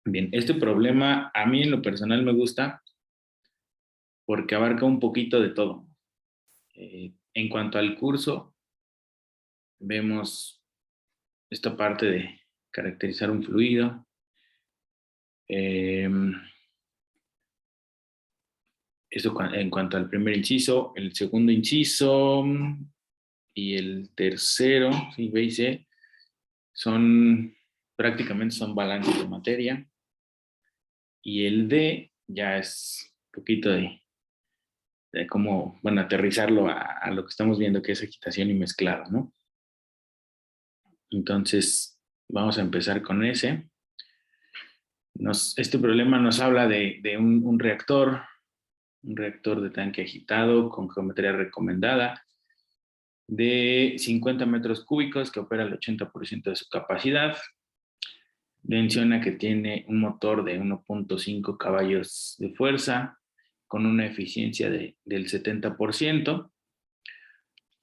Bien, este problema a mí en lo personal me gusta porque abarca un poquito de todo. En cuanto al curso, vemos esta parte de caracterizar un fluido. Eh, Eso en cuanto al primer inciso. El segundo inciso y el tercero, sí, B y C, prácticamente son balances de materia. Y el D ya es un poquito de cómo, bueno, aterrizarlo a lo que estamos viendo, que es agitación y mezclado, ¿no? Entonces, vamos a empezar con ese. Este problema nos habla de un reactor de tanque agitado con geometría recomendada de 50 metros cúbicos que opera al 80% de su capacidad. Menciona que tiene un motor de 1.5 caballos de fuerza con una eficiencia del 70%.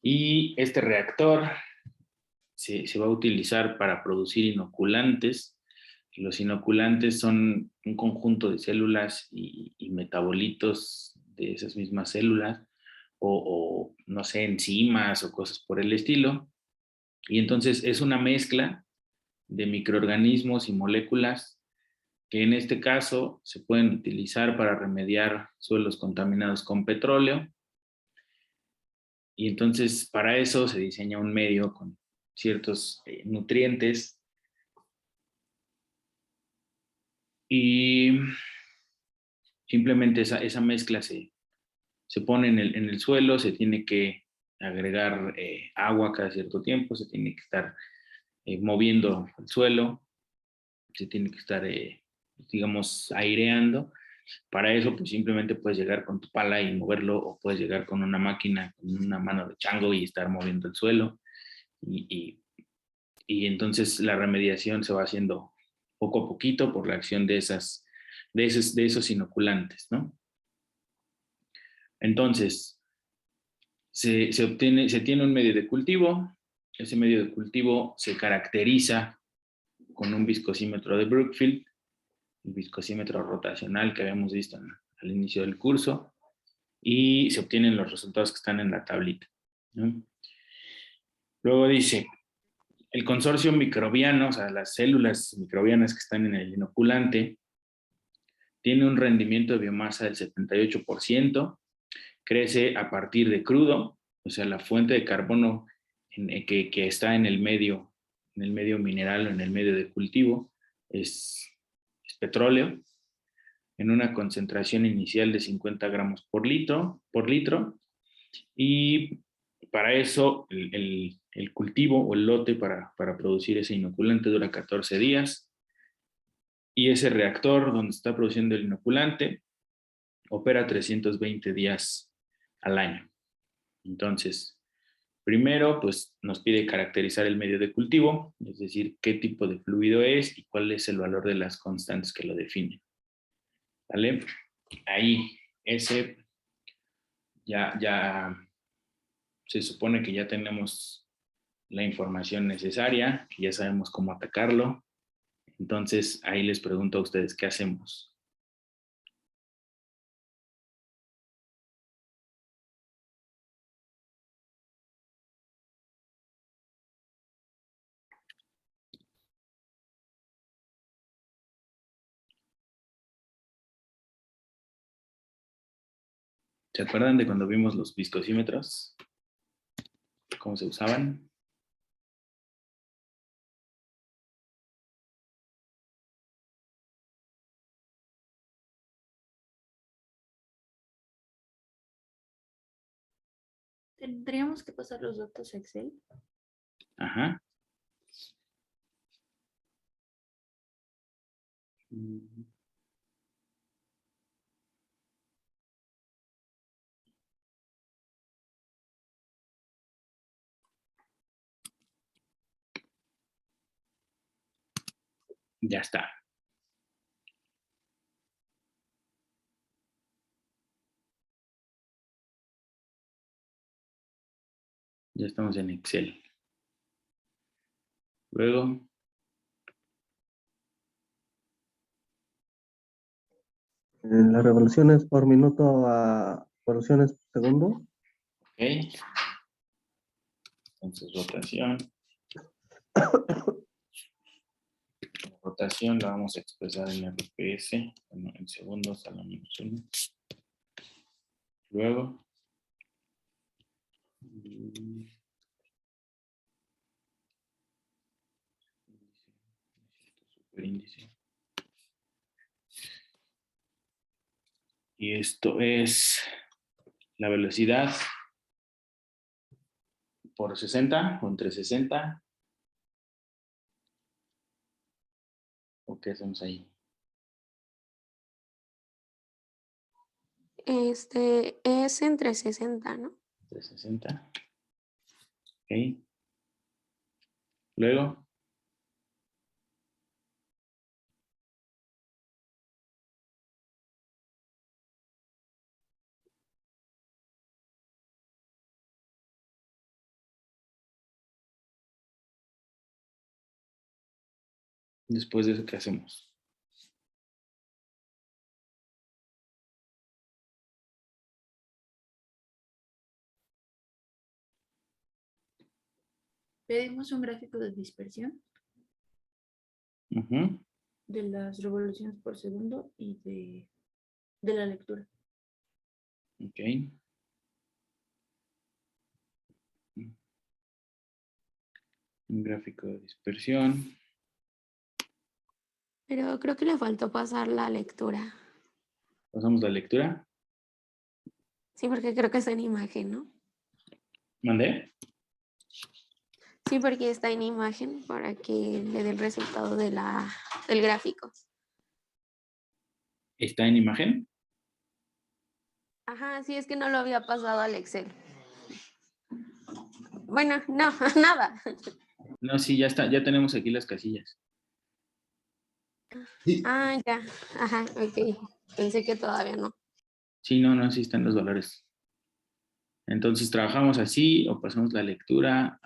Y este reactor se va a utilizar para producir inoculantes. Los inoculantes son un conjunto de células y metabolitos de esas mismas células o, no sé, enzimas o cosas por el estilo. Y entonces es una mezcla de microorganismos y moléculas que en este caso se pueden utilizar para remediar suelos contaminados con petróleo. Y entonces para eso se diseña un medio con ciertos nutrientes y simplemente esa mezcla se pone en el suelo, se tiene que agregar agua cada cierto tiempo, se tiene que estar moviendo el suelo, se tiene que estar, digamos, aireando. Para eso, pues simplemente puedes llegar con tu pala y moverlo, o puedes llegar con una máquina, con una mano de chango y estar moviendo el suelo. Y, y entonces la remediación se va haciendo poco a poquito por la acción de esos inoculantes, ¿no? Entonces, se tiene un medio de cultivo. Ese medio de cultivo se caracteriza con un viscosímetro de Brookfield, el viscosímetro rotacional que habíamos visto al inicio del curso, y se obtienen los resultados que están en la tablita, ¿no? Luego dice, el consorcio microbiano, o sea, las células microbianas que están en el inoculante, tiene un rendimiento de biomasa del 78%, crece a partir de crudo, o sea, la fuente de carbono que está en el medio mineral o en el medio de cultivo es petróleo, en una concentración inicial de 50 gramos por litro, y para eso el cultivo o el lote para producir ese inoculante dura 14 días, y ese reactor donde está produciendo el inoculante opera 320 días al año. Entonces, primero, pues nos pide caracterizar el medio de cultivo, es decir, qué tipo de fluido es y cuál es el valor de las constantes que lo definen. ¿Vale? Ahí, ese ya se supone que ya tenemos la información necesaria, que ya sabemos cómo atacarlo. Entonces, ahí les pregunto a ustedes, ¿qué hacemos? ¿Se acuerdan de cuando vimos los viscosímetros? ¿Cómo se usaban? ¿Tendríamos que pasar los datos a Excel? Ajá. Ya está. Ya estamos en Excel. Luego, Las revoluciones por minuto a revoluciones por segundo. Ok. Entonces, rotación. La rotación la vamos a expresar en RPS, bueno, en segundos a la -1. Luego, superíndice. Y esto es la velocidad por 60 o entre 60. ¿O qué hacemos ahí? Es entre 60, ¿no? Entre 60. Ok. Luego, después de eso, ¿qué hacemos? Pedimos un gráfico de dispersión Ujú. de las revoluciones por segundo y de la lectura. Ok. Un gráfico de dispersión. Pero creo que le faltó pasar la lectura. Pasamos la lectura. Sí, porque creo que está en imagen, ¿no? ¿Mandé? Sí, porque está en imagen para que le dé el resultado del gráfico. ¿Está en imagen? Ajá, sí, es que no lo había pasado al Excel. Bueno, no, nada. No, sí, ya está. Ya tenemos aquí las casillas. Ah, ya. Ajá, ok. Pensé que todavía no. Sí, no, sí están los valores. Entonces, ¿trabajamos así o pasamos la lectura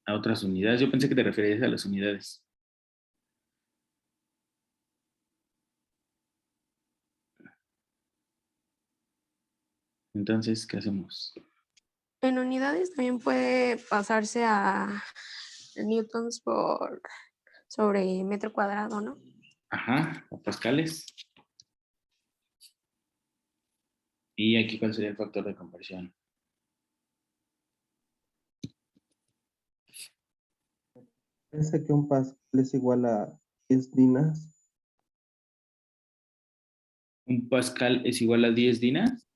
a otras unidades? Yo pensé que te referías a las unidades. Entonces, ¿qué hacemos? En unidades también puede pasarse a newtons sobre metro cuadrado, ¿no? Ajá, a pascales. Y aquí, ¿cuál sería el factor de conversión? Parece que un pascal es igual a 10 dinas. Un pascal es igual a 10 dinas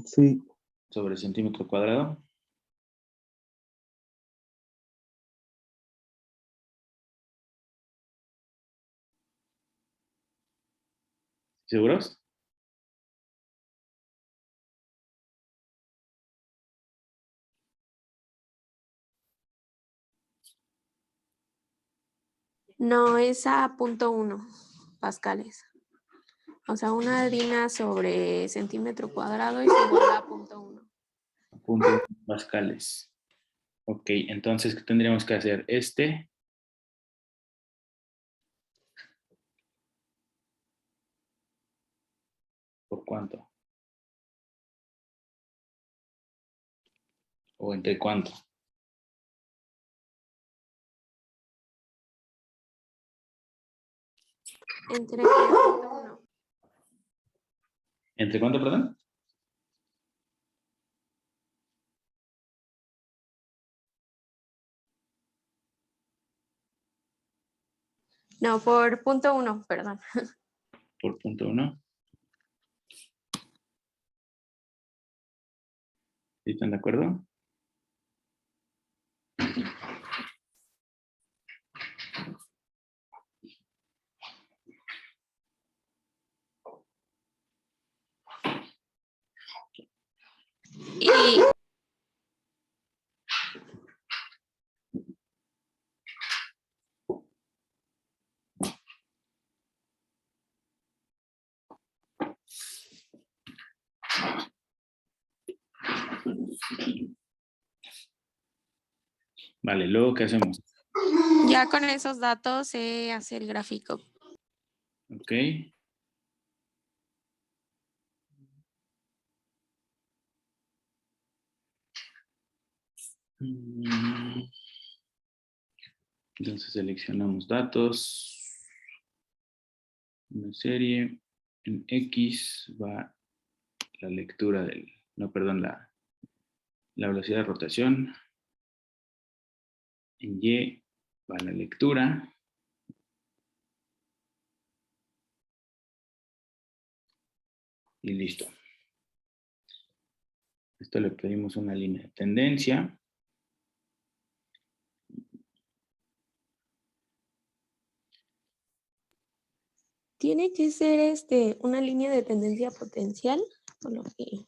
Sí, sobre centímetro cuadrado. ¿Seguros? No, es a 0.1 pascales. O sea, una dina sobre centímetro cuadrado es igual a 0.1. Punto pascales. Ok, entonces, ¿qué tendríamos que hacer? ¿Por cuánto? ¿O entre cuánto? Entre 0.1. ¿Entre cuánto, perdón? No, por 0.1, perdón. Por punto 1. ¿Están de acuerdo? Y Vale, luego, ¿qué hacemos? ya con esos datos se hace el gráfico. Ok. Entonces seleccionamos datos, una serie, en X va la lectura del, no, perdón, la velocidad de rotación, en Y va la lectura, y listo. Esto le pedimos una línea de tendencia. Tiene que ser una línea de tendencia potencial, por lo que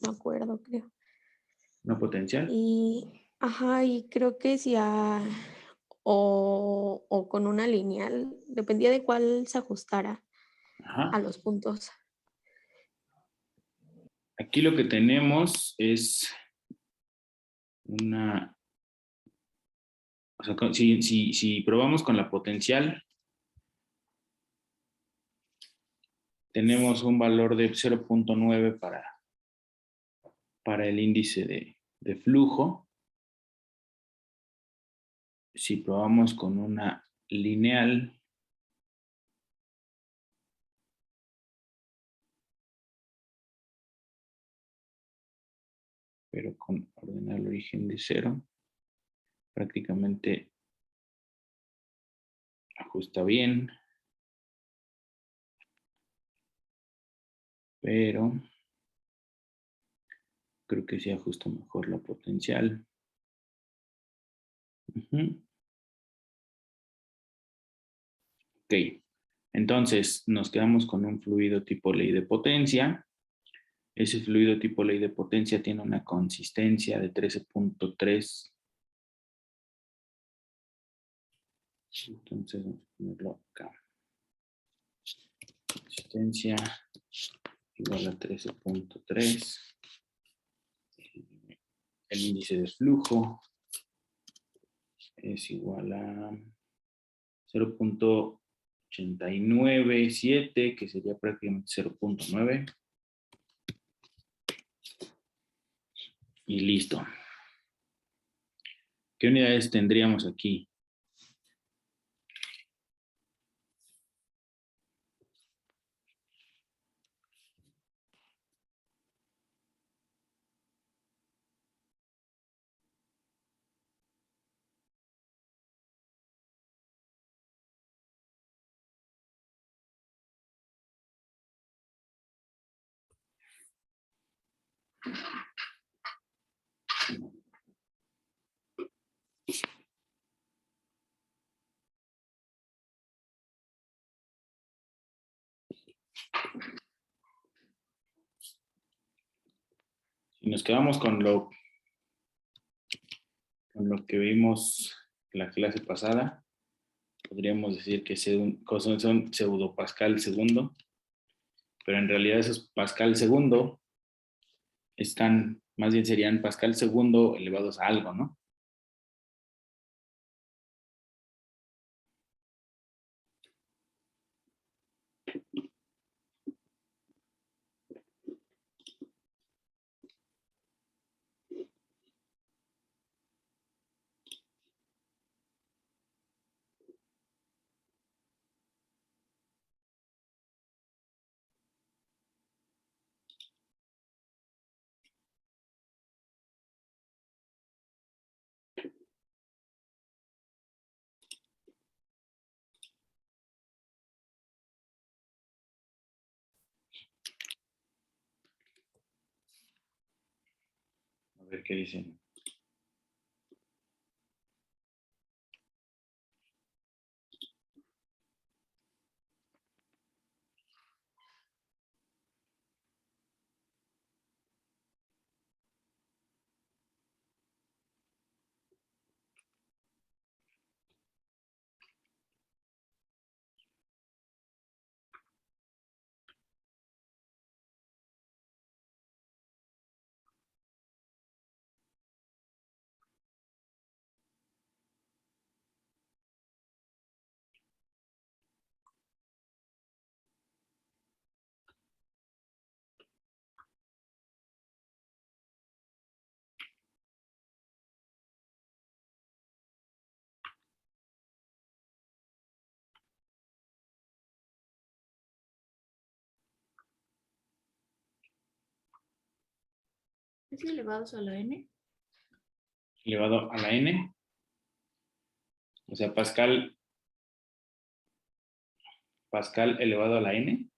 me acuerdo, creo. ¿No potencial? Ajá, y creo que si o con una lineal, dependía de cuál se ajustara Ajá. a los puntos. Aquí lo que tenemos es una, o sea, si probamos con la potencial, tenemos un valor de 0.9 para el índice de flujo. Si probamos con una lineal, pero con ordenar el origen de 0, prácticamente ajusta bien, pero creo que sí ajusta mejor la potencial. Ok, entonces nos quedamos con un fluido tipo ley de potencia. Ese fluido tipo ley de potencia tiene una consistencia de 13.3. Entonces vamos a ponerlo acá. Consistencia igual a 13.3. El índice de flujo es igual a 0.897, que sería prácticamente 0.9. Y listo. ¿Qué unidades tendríamos aquí? Si nos quedamos con lo que vimos en la clase pasada, podríamos decir que son pseudopascal segundo, pero en realidad esos pascal segundo más bien serían pascal segundo elevados a algo, ¿no? A ver qué dicen. ¿Es elevados a la n? elevado a la n. O sea, Pascal elevado a la n.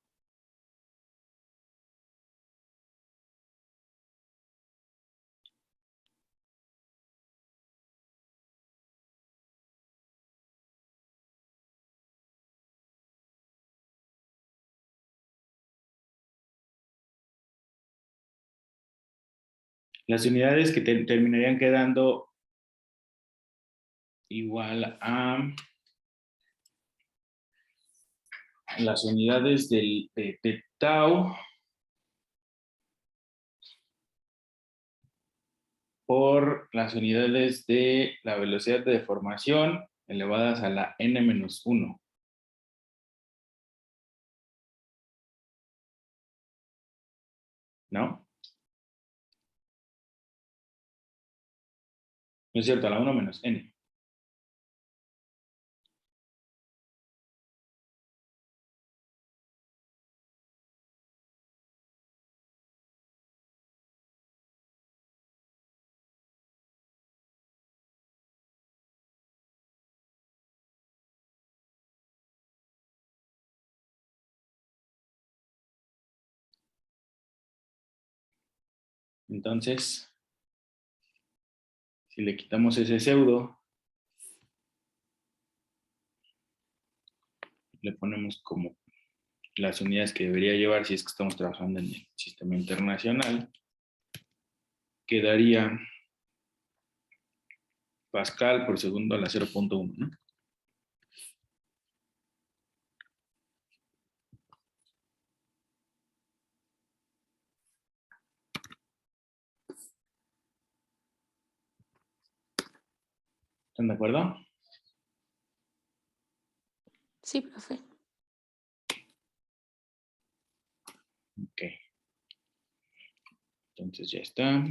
Las unidades que terminarían quedando igual a las unidades de tau por las unidades de la velocidad de deformación elevadas a la n-1. ¿No? No es cierto, a la 1 menos n. Entonces, si le quitamos ese pseudo, le ponemos como las unidades que debería llevar si es que estamos trabajando en el sistema internacional, quedaría Pascal por segundo a la 0.1, ¿no? ¿Están de acuerdo? Sí, profe. Ok. Entonces ya está.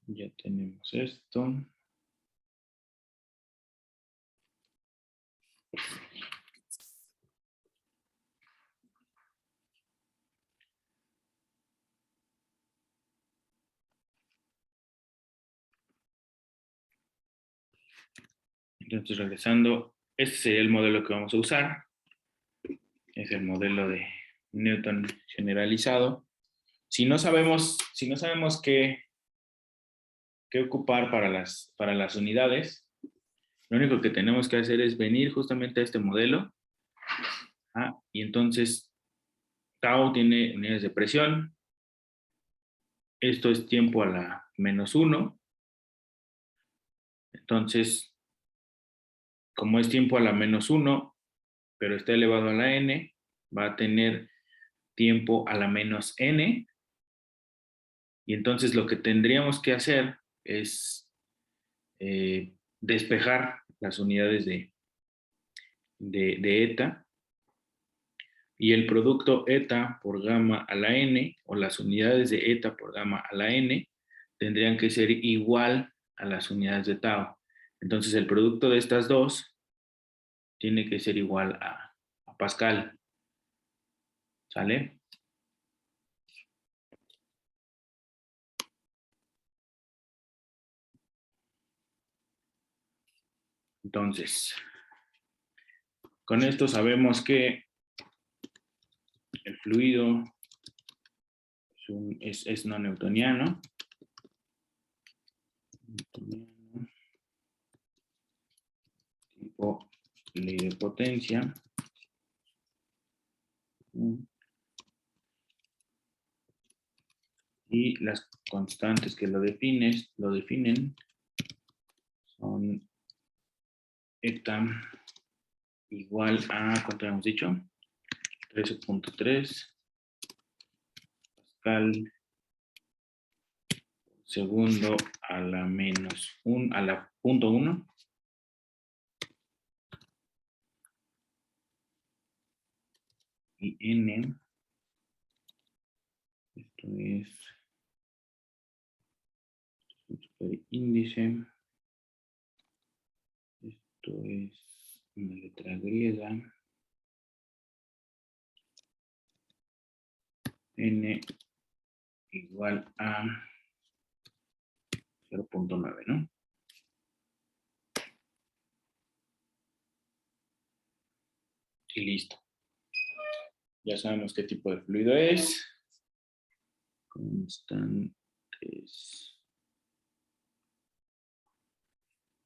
Ya tenemos esto. Entonces, regresando, este sería el modelo que vamos a usar. Es el modelo de Newton generalizado. Si no sabemos qué ocupar para las unidades, lo único que tenemos que hacer es venir justamente a este modelo. Y entonces, tau tiene unidades de presión. Esto es tiempo a la -1. Entonces, como es tiempo a la -1, pero está elevado a la n, va a tener tiempo a la -n. Y entonces lo que tendríamos que hacer es despejar las unidades de eta. Y el producto eta por gamma a la n, o las unidades de eta por gamma a la n, tendrían que ser igual a las unidades de tau. Entonces el producto de estas dos tiene que ser igual a Pascal. ¿Sale? Entonces, con esto sabemos que el fluido es no newtoniano. Tipo ley de potencia. Y las constantes que lo definen son eta igual a, ¿cuánto habíamos dicho? 13.3 Pascal segundo a la -1, a la 0.1. Y n, esto es el índice, esto es una letra griega, n igual a 0.9, ¿no? Y listo. Ya sabemos qué tipo de fluido es. Constantes.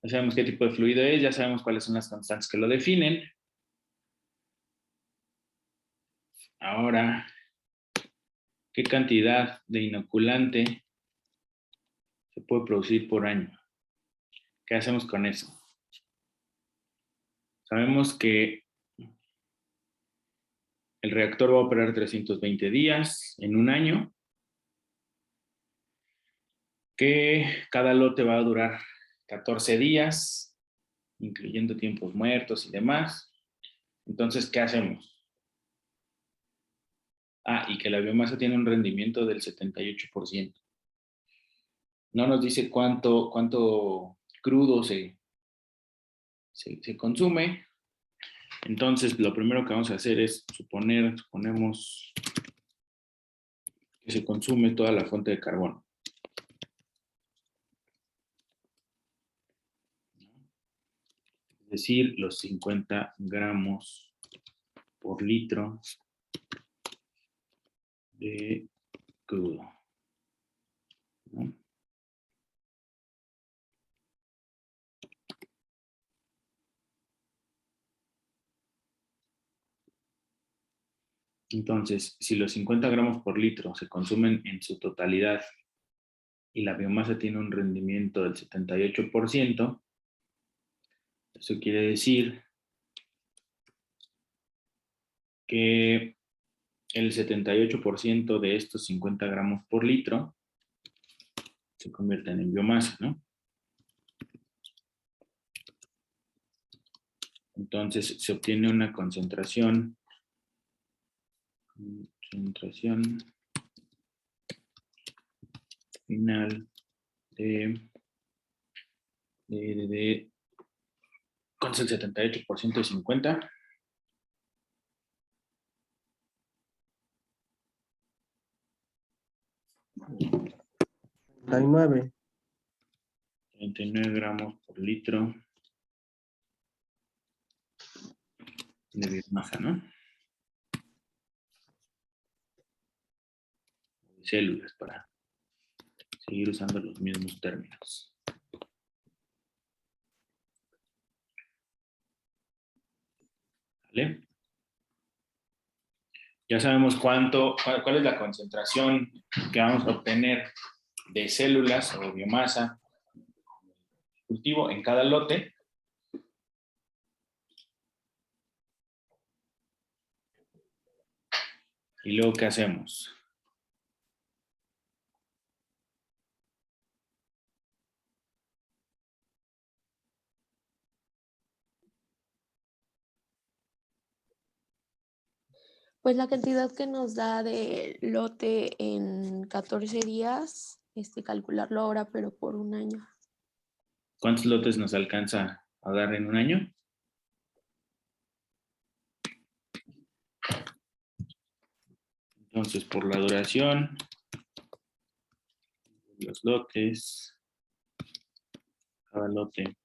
Ya sabemos qué tipo de fluido es, ya sabemos cuáles son las constantes que lo definen. Ahora, ¿qué cantidad de inoculante se puede producir por año? ¿Qué hacemos con eso? Sabemos que el reactor va a operar 320 días en un año, que cada lote va a durar 14 días, incluyendo tiempos muertos y demás. Entonces, ¿qué hacemos? Y que la biomasa tiene un rendimiento del 78%. No nos dice cuánto crudo se consume. Entonces, lo primero que vamos a hacer es suponemos que se consume toda la fuente de carbono. Es decir, los 50 gramos por litro de crudo, ¿no? Entonces, si los 50 gramos por litro se consumen en su totalidad y la biomasa tiene un rendimiento del 78%, eso quiere decir que el 78% de estos 50 gramos por litro se convierten en biomasa, ¿no? Entonces se obtiene una concentración final ¿cuánto es el 78% de 50? 39. 39 gramos por litro de biomasa, ¿no? Células, para seguir usando los mismos términos. ¿Vale? Ya sabemos cuál es la concentración que vamos a obtener de células o biomasa cultivo en cada lote. Y luego, ¿qué hacemos? Pues la cantidad que nos da de lote en 14 días, calcularlo ahora, pero por un año. ¿Cuántos lotes nos alcanza a dar en un año? Entonces, por la duración, los lotes, cada lote,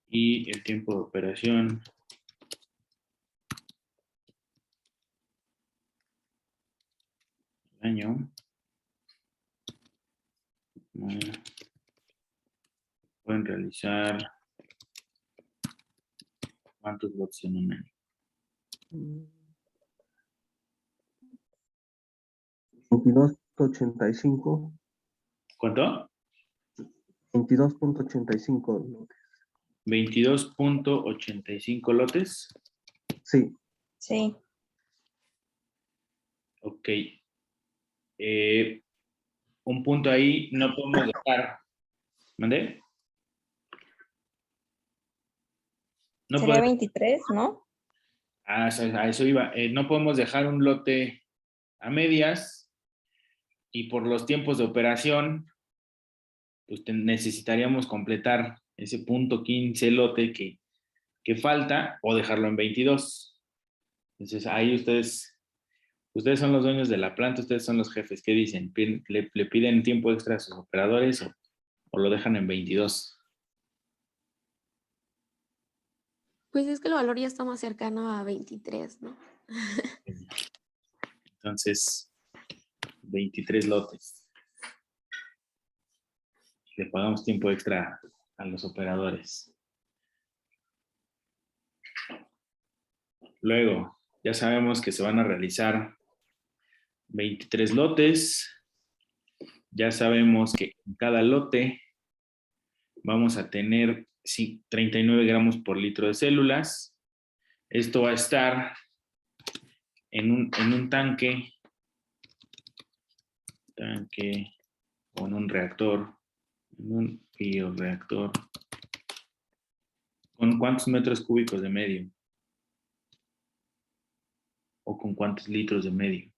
y el tiempo de operación, año, pueden realizar ¿cuántos lotes en un año? 22.85. ¿Cuánto? 22.85 lotes. 22.85 lotes. Sí. Sí. Ok. Un punto ahí no podemos dejar. ¿Mandé? No Sería podemos, 23, ¿no? a eso iba. No podemos dejar un lote a medias y por los tiempos de operación, pues necesitaríamos completar ese punto 15 lote que falta o dejarlo en 22. Entonces ahí ustedes Ustedes son los dueños de la planta, ustedes son los jefes. ¿Qué dicen? ¿Le piden tiempo extra a sus operadores o lo dejan en 22? Pues es que el valor ya está más cercano a 23, ¿no? Entonces, 23 lotes. Le pagamos tiempo extra a los operadores. Luego, ya sabemos que se van a realizar 23 lotes. Ya sabemos que en cada lote vamos a tener 39 gramos por litro de células. Esto va a estar en un tanque o en un reactor, en un bioreactor. ¿Con cuántos metros cúbicos de medio? ¿O con cuántos litros de medio?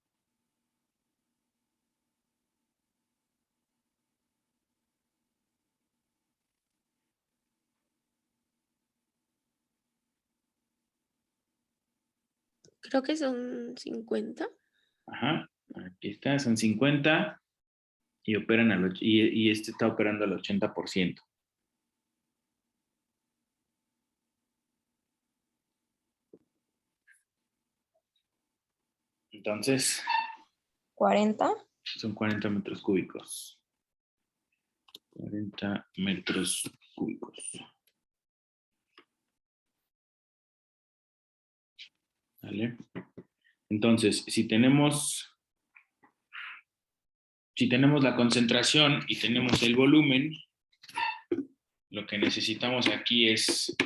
Creo que son 50. Ajá, aquí está, son 50 y operan y este está operando al 80%. Entonces, 40. son 40 metros cúbicos. 40 metros cúbicos. ¿Vale? Entonces, si tenemos la concentración y tenemos el volumen, lo que necesitamos aquí es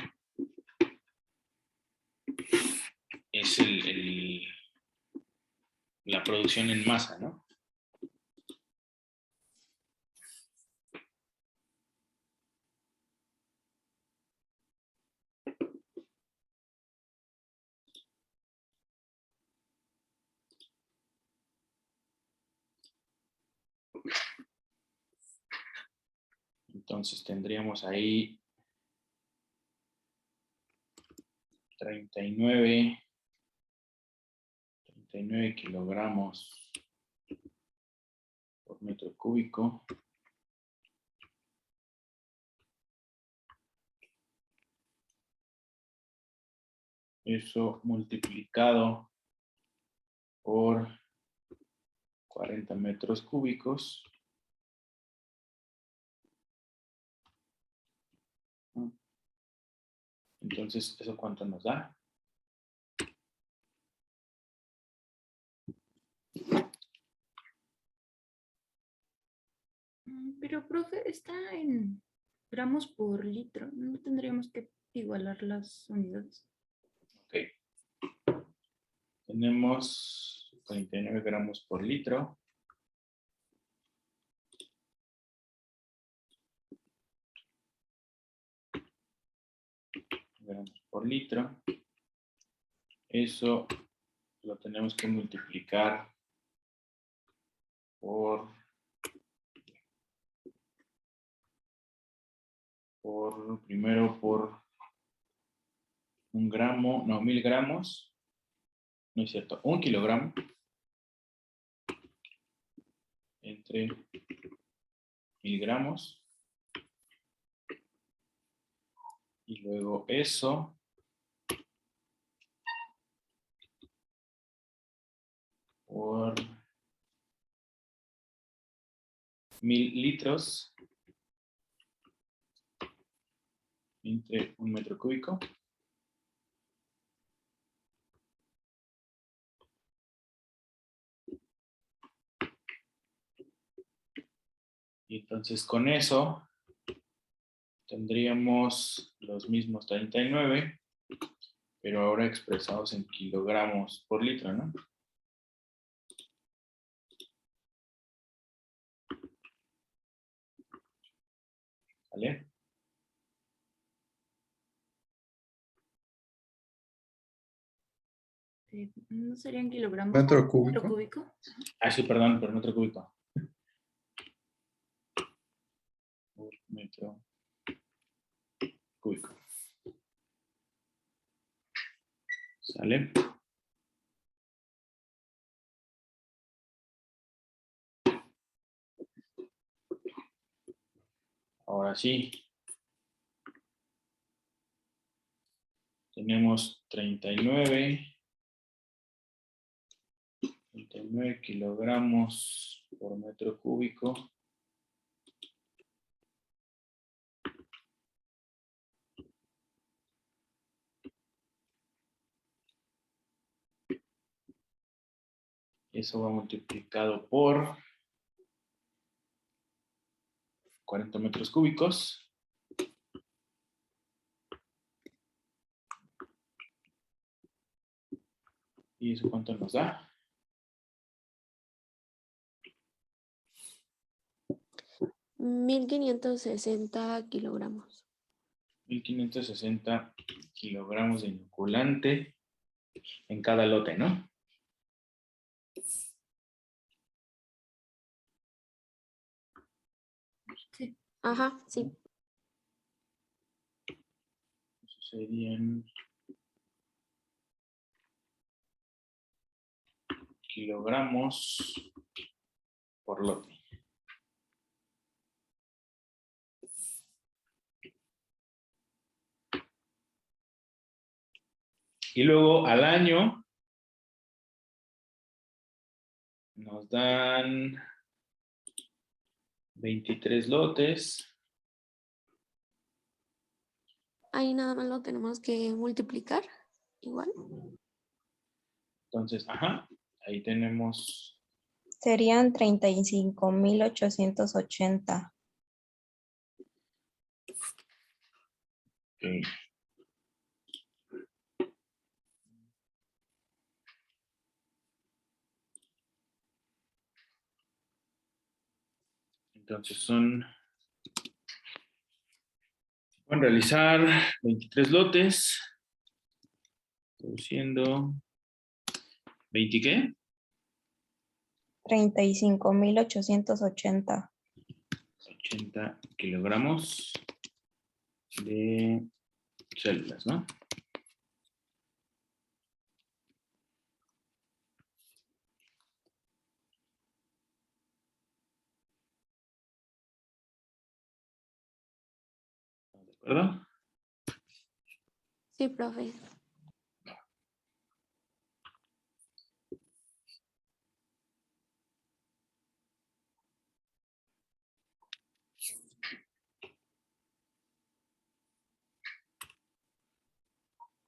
la producción en masa, ¿no? Entonces tendríamos ahí 39 kilogramos por metro cúbico. Eso multiplicado por 40 metros cúbicos. Entonces, ¿eso cuánto nos da? Pero, profe, está en gramos por litro. ¿No tendríamos que igualar las unidades? Ok. Tenemos 39 gramos por litro. Gramos por litro. Eso lo tenemos que multiplicar primero por 1 gramo, no, 1000 gramos, no es cierto, 1 kilogramo entre 1000 gramos y luego eso por 1000 litros entre 1 metro cúbico. Y entonces con eso tendríamos los mismos 39, pero ahora expresados en kilogramos por litro, ¿no? ¿Vale? ¿No serían kilogramos? Metro cúbico. ¿Metro cúbico? Ah, sí, perdón, por metro cúbico. Por metro cúbico. ¿Sale? Ahora sí. Tenemos 39 kilogramos por metro cúbico. Eso va multiplicado por 40 metros cúbicos. ¿Y eso cuánto nos da? 1560 kilogramos. 1560 kilogramos de inoculante en cada lote, ¿no? Sí. Ajá, sí. Eso serían kilogramos por lote. Y luego al año nos dan 23 lotes. Ahí nada más lo tenemos que multiplicar. Igual. Entonces, ajá, ahí tenemos. Serían 35.880. Ok. Entonces pueden realizar 23 lotes, produciendo 20 ¿qué? 35.880. 80 kilogramos de células, ¿no? ¿De acuerdo? Sí, profe.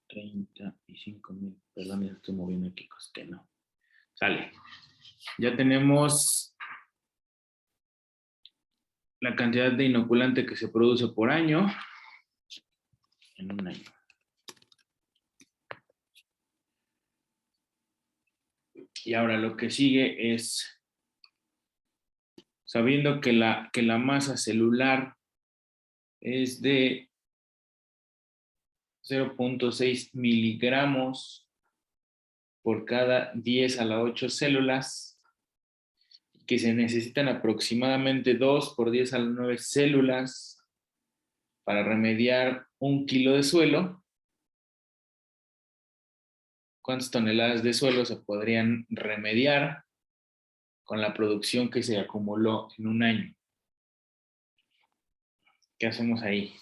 $35,000. Perdón, ya estoy moviendo aquí, que no. Sale. Ya tenemos la cantidad de inoculante que se produce por año en un año. Y ahora lo que sigue es, sabiendo que la masa celular es de 0.6 miligramos por cada 10 a la 8 células, que se necesitan aproximadamente 2 por 10 a la 9 células para remediar 1 kilo de suelo. ¿Cuántas toneladas de suelo se podrían remediar con la producción que se acumuló en un año? ¿Qué hacemos ahí?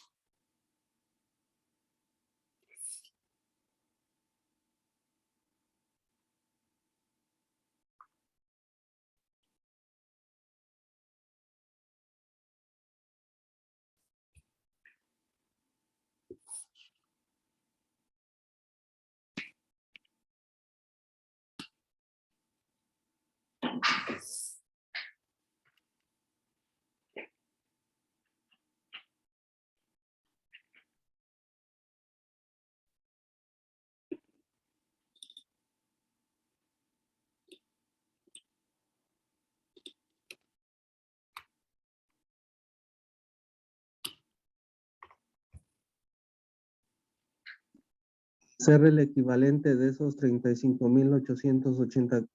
Ser el equivalente de esos 35.880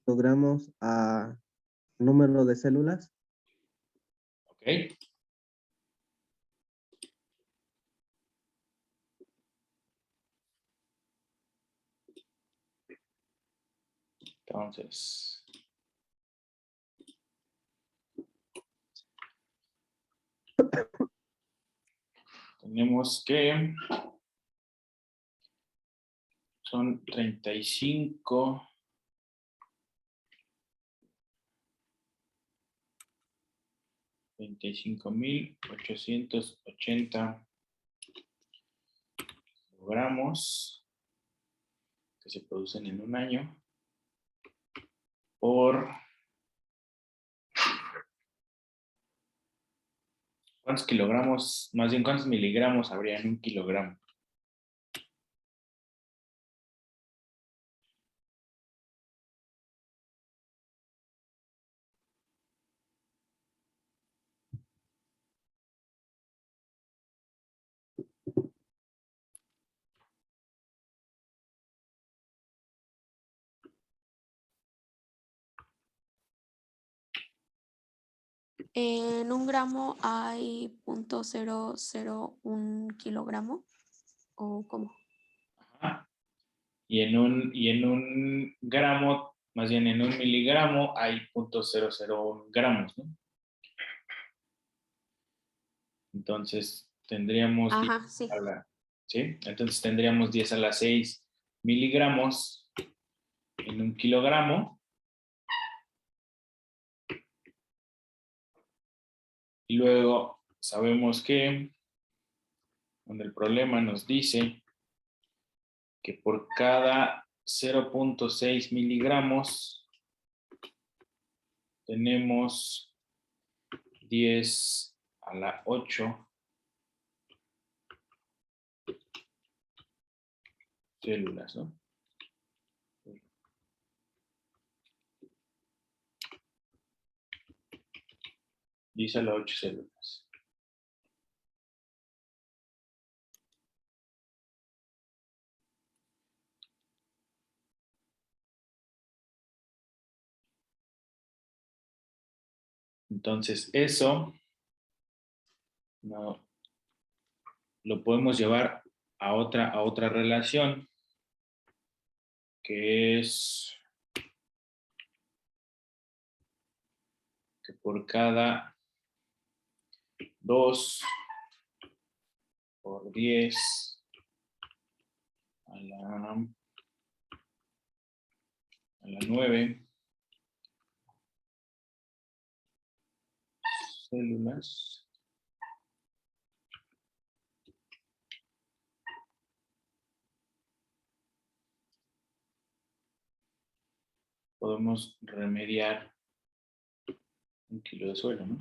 kilogramos a número de células. ¿Ok? Entonces, tenemos que son 35. 25.880 kilogramos que se producen en un año por ¿cuántos kilogramos, más bien cuántos miligramos habría en un kilogramo? En un gramo hay 0.001 kilogramo. ¿O cómo? Ajá. Y en un gramo, más bien en un miligramo, hay 0.001 gramos, ¿no? Entonces tendríamos Ajá, sí. ¿sí? Entonces tendríamos 10 a la 6 miligramos en un kilogramo. Y luego sabemos que donde el problema nos dice que por cada 0.6 miligramos tenemos 10 a la 8 células, ¿no? 10 a la 8 células. Entonces eso no lo podemos llevar a otra relación que es que por cada 2 por 10 a la 9 células podemos remediar 1 kilo de suelo, ¿no?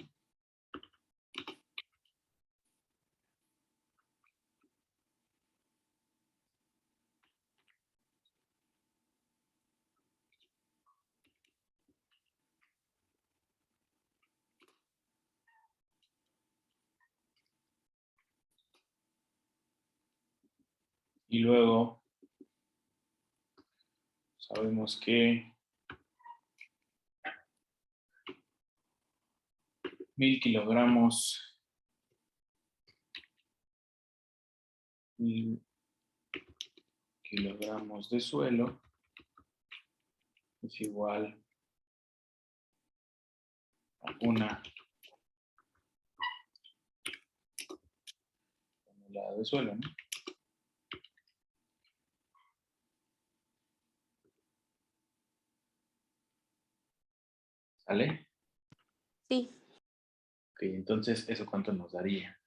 Y luego sabemos que 1000 kilogramos de suelo es igual a 1 tonelada de suelo, ¿no? ¿Sale? Sí. Ok, entonces, ¿eso cuánto nos daría?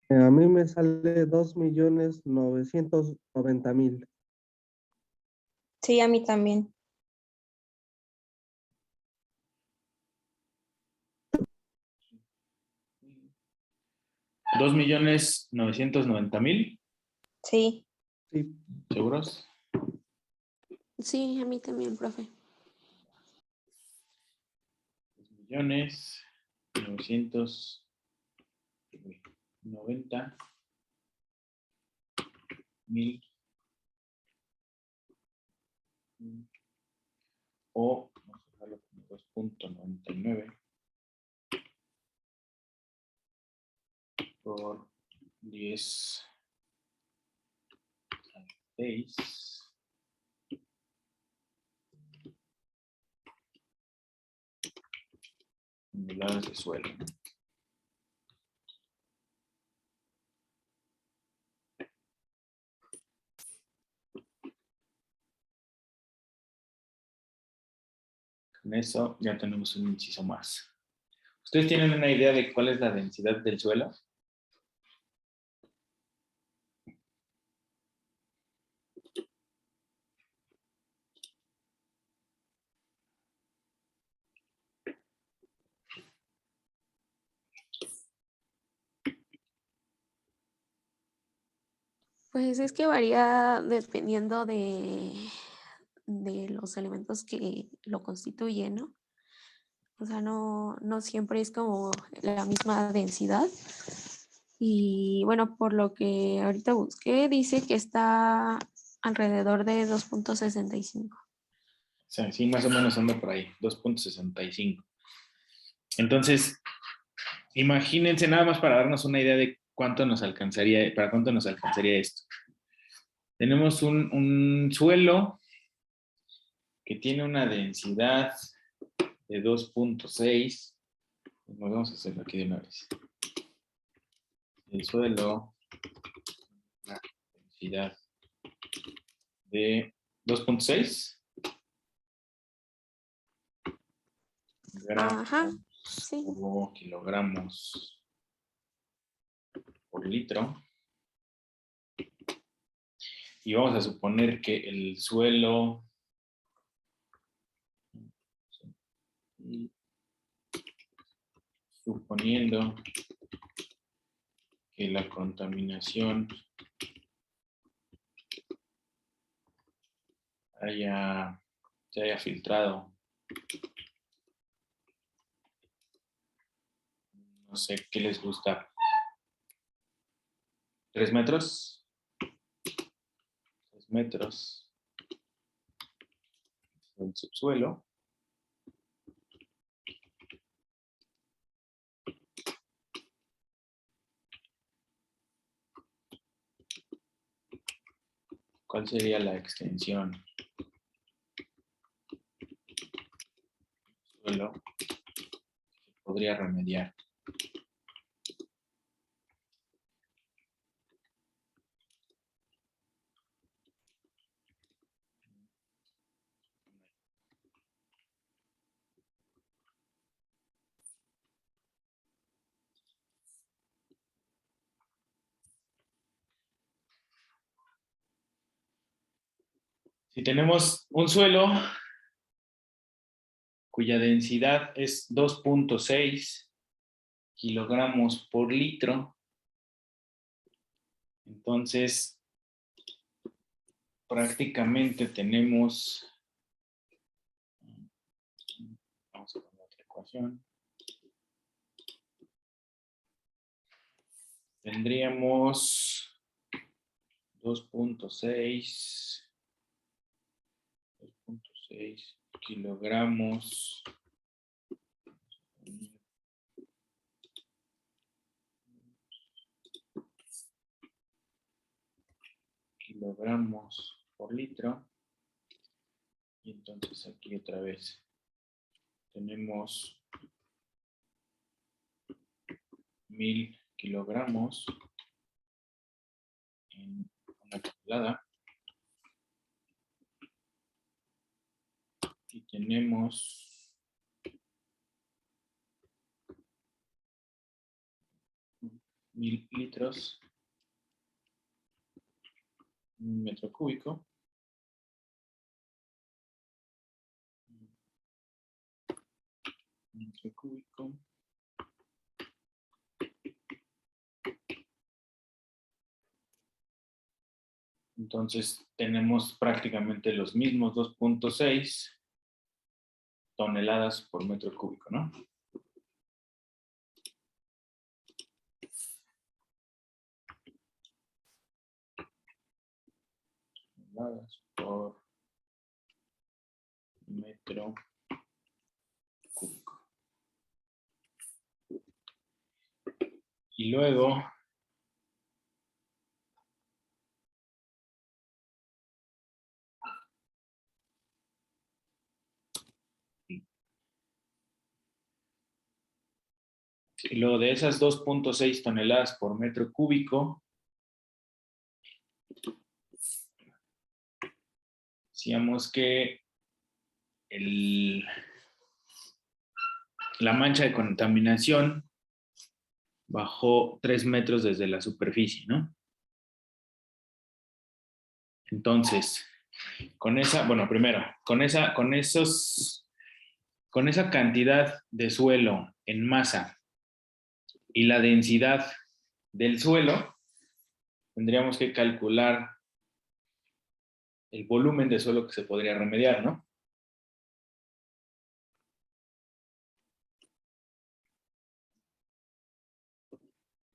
A mí me sale 2.990.000. Sí, a mí también. 2.990.000. Sí. Sí, ¿Seguros? Sí, a mí también, profe. 2.990.000 o vamos a dejarlo como 2.99 por 10 a 6 toneladas de suelo. Con eso ya tenemos un inciso más. ¿Ustedes tienen una idea de cuál es la densidad del suelo? Pues es que varía dependiendo de los elementos que lo constituyen, ¿no? O sea, no siempre es como la misma densidad. Y bueno, por lo que ahorita busqué, dice que está alrededor de 2.65. O sea, sí, más o menos anda por ahí, 2.65. Entonces, imagínense nada más para darnos una idea de cuánto nos alcanzaría, para cuánto nos alcanzaría esto. Tenemos un suelo que tiene una densidad de 2.6. Vamos a hacerlo aquí de una vez. El suelo, una densidad de 2.6 Ajá, gramos sí. o kilogramos por litro. Y vamos a suponer que el suelo suponiendo que la contaminación se haya filtrado, no sé, ¿qué les gusta? ¿3 metros? 3 metros del subsuelo. ¿Cuál sería la extensión del suelo que podría remediar? Si tenemos un suelo cuya densidad es 2.6 kilogramos por litro, entonces prácticamente tenemos, vamos a poner otra ecuación, tendríamos 2.6 kilogramos por litro. Y entonces aquí otra vez tenemos 1000 kilogramos en una tonelada. Y tenemos 1000 litros en un metro cúbico. Metro cúbico. Entonces tenemos prácticamente los mismos 2.6 toneladas por metro cúbico, ¿no? Toneladas por metro cúbico. Y luego de esas 2.6 toneladas por metro cúbico, decíamos que la mancha de contaminación bajó 3 metros desde la superficie, ¿no? Entonces, con esa cantidad de suelo en masa y la densidad del suelo, tendríamos que calcular el volumen de suelo que se podría remediar, ¿no?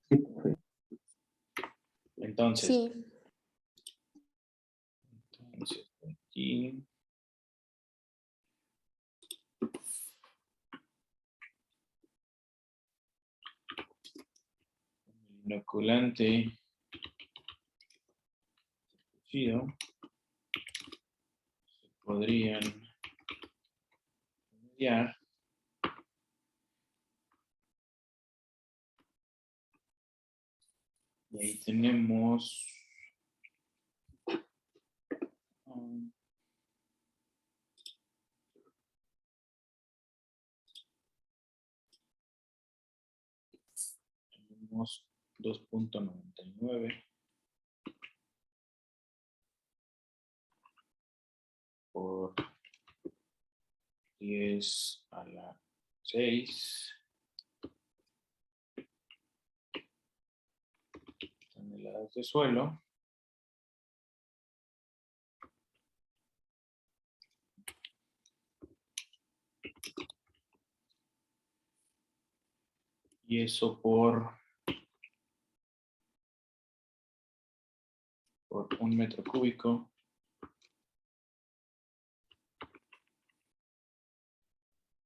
Sí, profe. Entonces, Sí, aquí el inoculante se podrían remediar y ahí tenemos tenemos 2.99 por 10 a la 6 toneladas de suelo. Y eso por un metro cúbico.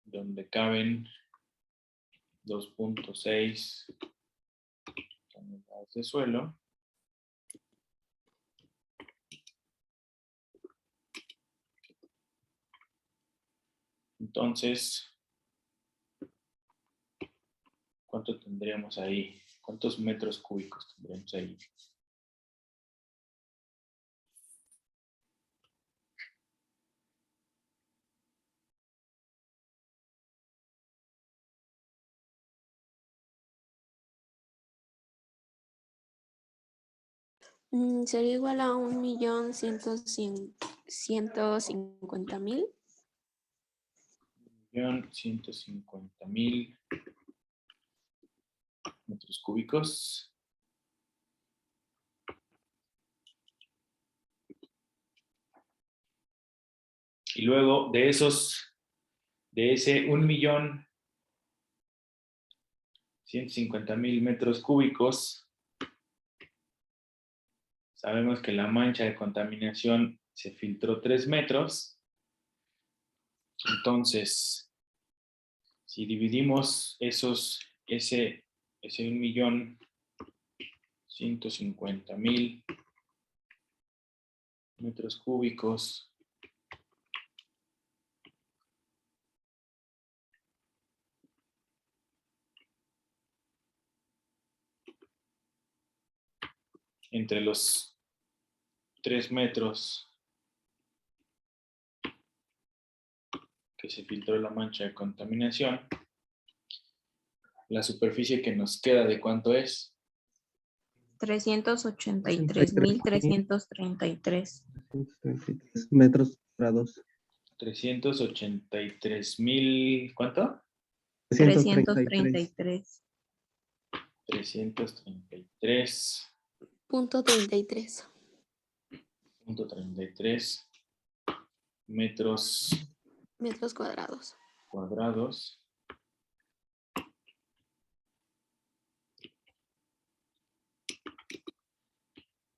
Donde caben 2.6 toneladas de suelo. Entonces, ¿cuánto tendríamos ahí? ¿Cuántos metros cúbicos tendríamos ahí? sería igual a 1.150.000. 1.150.000 metros cúbicos. Y luego de ese 1.150.000 metros cúbicos, sabemos que la mancha de contaminación se filtró 3 metros. Entonces, si dividimos ese 1.150.000 metros cúbicos entre los 3 metros que se filtró la mancha de contaminación, la superficie que nos queda, ¿de cuánto es? 383.333. 333 metros cuadrados. 383.000, ¿cuánto? 333. 333. 333. .33. .33 metros cuadrados. cuadrados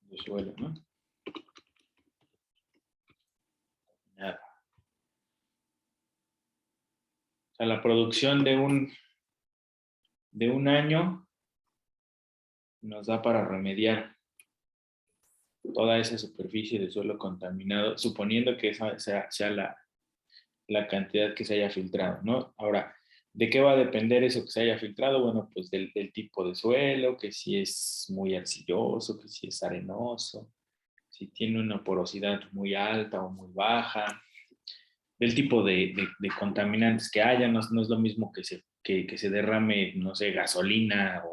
de suelo, ¿no? Nada. O sea, la producción de un año nos da para remediar toda esa superficie de suelo contaminado, suponiendo que esa sea la cantidad que se haya filtrado, ¿no? Ahora, ¿de qué va a depender eso que se haya filtrado? Bueno, pues del tipo de suelo, que si es muy arcilloso, que si es arenoso, si tiene una porosidad muy alta o muy baja, del tipo de contaminantes que haya. No es lo mismo que se derrame, no sé, gasolina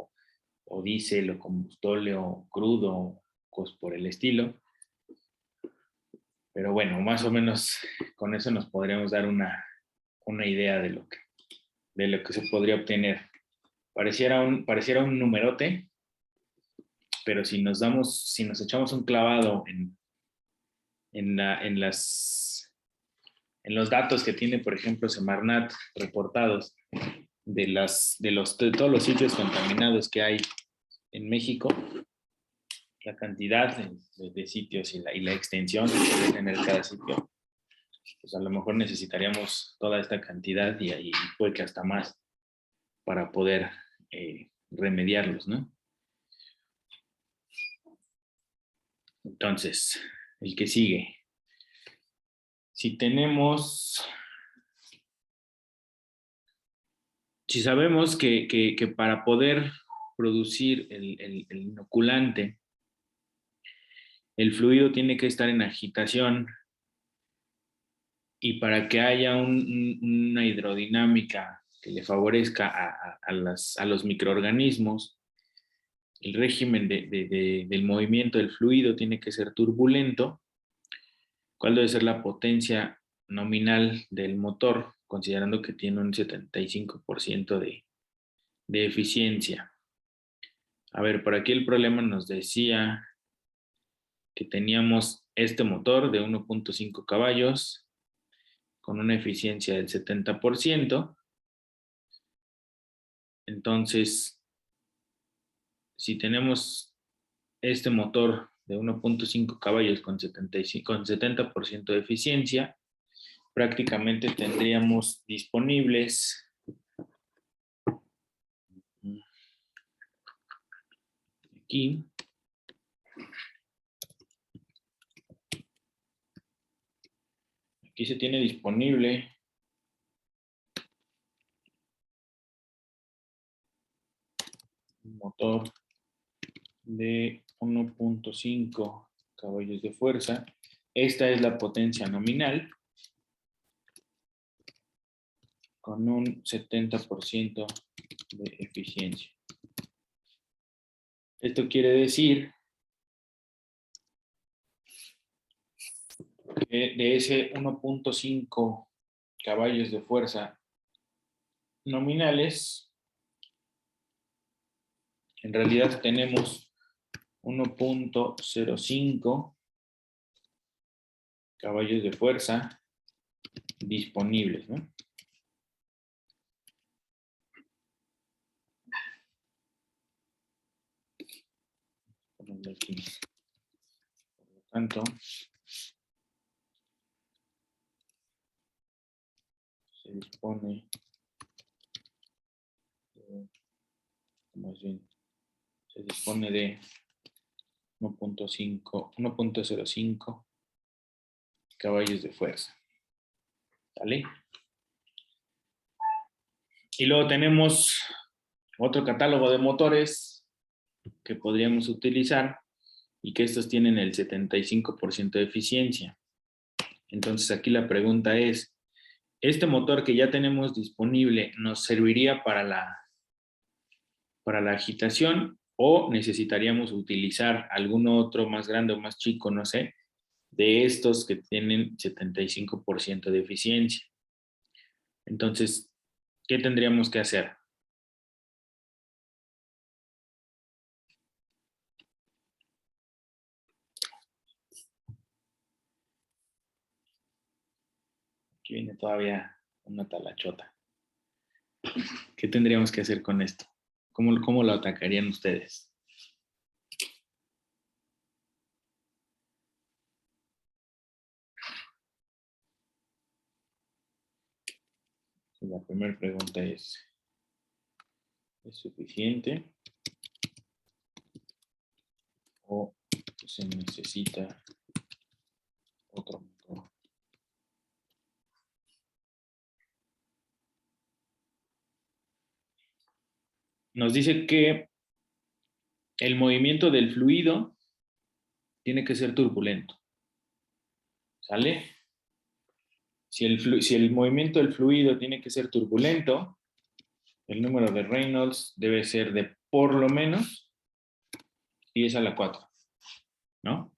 o diésel o combustóleo crudo, cosas por el estilo. Pero bueno, más o menos con eso nos podríamos dar una idea de lo que se podría obtener. Pareciera un numerote, pero si nos echamos un clavado en los datos que tiene, por ejemplo, Semarnat reportados de todos los sitios contaminados que hay en México, la cantidad de sitios y la extensión que puede tener cada sitio, pues a lo mejor necesitaríamos toda esta cantidad y puede que hasta más para poder remediarlos, ¿no? Entonces, el que sigue. Si sabemos que para poder producir el inoculante, el fluido tiene que estar en agitación, y para que haya una hidrodinámica que le favorezca a los microorganismos, el régimen del movimiento del fluido tiene que ser turbulento. ¿Cuál debe ser la potencia nominal del motor, considerando que tiene un 75% de eficiencia? A ver, por aquí el problema nos decía que teníamos este motor de 1.5 caballos con una eficiencia del 70%. Entonces, si tenemos este motor de 1.5 caballos con 70% de eficiencia, prácticamente tendríamos disponibles aquí se tiene disponible un motor de 1.5 caballos de fuerza. Esta es la potencia nominal con un 70% de eficiencia. Esto quiere decir que de ese 1.5 caballos de fuerza nominales, en realidad tenemos 1.05 caballos de fuerza disponibles, ¿no? Aquí. Por lo tanto, se dispone de 1.05 caballos de fuerza. ¿Vale? Y luego tenemos otro catálogo de motores que podríamos utilizar y que estos tienen el 75% de eficiencia. Entonces aquí la pregunta es, ¿este motor que ya tenemos disponible nos serviría para la agitación o necesitaríamos utilizar algún otro más grande o más chico, no sé, de estos que tienen 75% de eficiencia? Entonces, ¿qué tendríamos que hacer? Aquí viene todavía una talachota. ¿Qué tendríamos que hacer con esto? ¿Cómo lo atacarían ustedes? La primera pregunta ¿es suficiente o se necesita otro motor? Nos dice que el movimiento del fluido tiene que ser turbulento. ¿Sale? Si el movimiento del fluido tiene que ser turbulento, el número de Reynolds debe ser de por lo menos 10 a la 4, ¿no?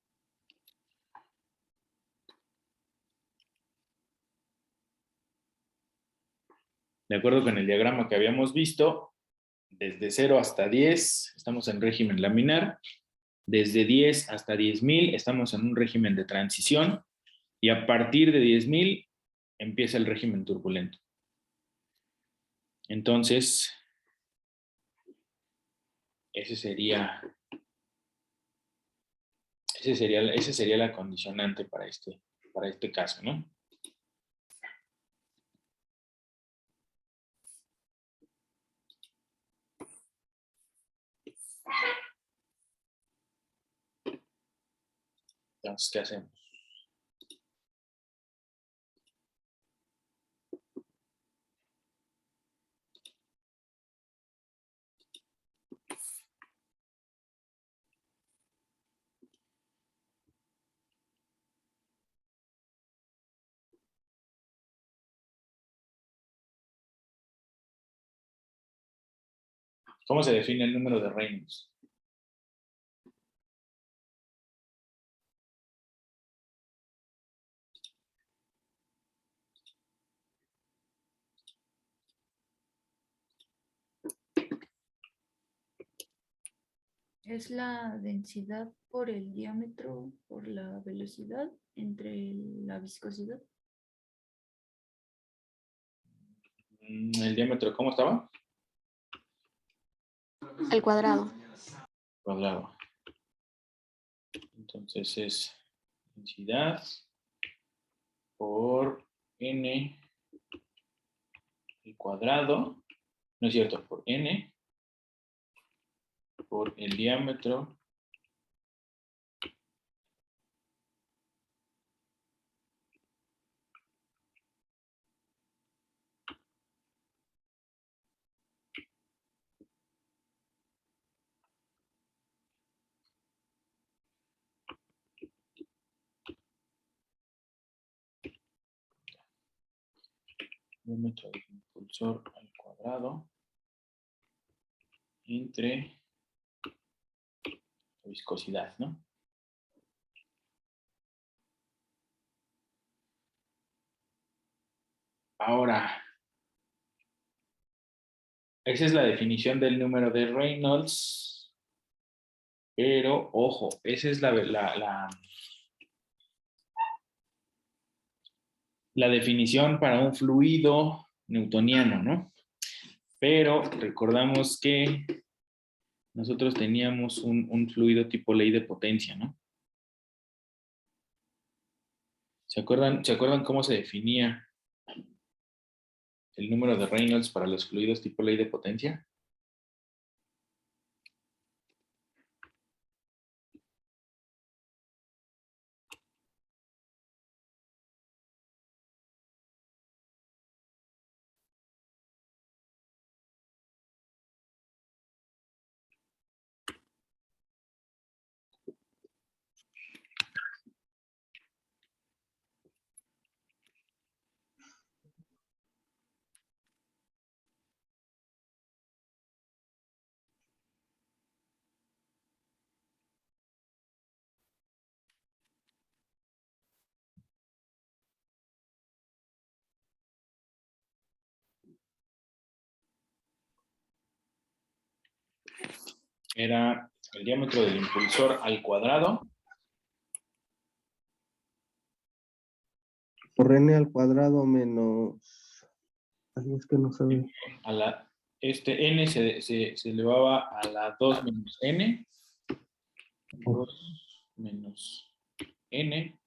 De acuerdo con el diagrama que habíamos visto, desde 0 hasta 10 estamos en régimen laminar, desde 10 hasta 10.000 estamos en un régimen de transición y a partir de 10.000 empieza el régimen turbulento. Entonces, ese sería la condicionante para este caso, ¿no? Entonces, ¿qué hacemos? ¿Cómo se define el número de Reynolds? Es la densidad por el diámetro por la velocidad entre la viscosidad. El diámetro, ¿cómo estaba? Al cuadrado. Cuadrado. Entonces es densidad por n al cuadrado, no es cierto, por n por el diámetro del impulsor al cuadrado entre la viscosidad, ¿no? Ahora, esa es la definición del número de Reynolds, pero ojo, esa es la definición para un fluido newtoniano, ¿no? Pero recordamos que nosotros teníamos un fluido tipo ley de potencia, ¿no? ¿Se acuerdan cómo se definía el número de Reynolds para los fluidos tipo ley de potencia? Era el diámetro del impulsor al cuadrado por n al cuadrado menos... Ay, es que no sabe. A la, n se elevaba a la 2 menos n. 2 menos n.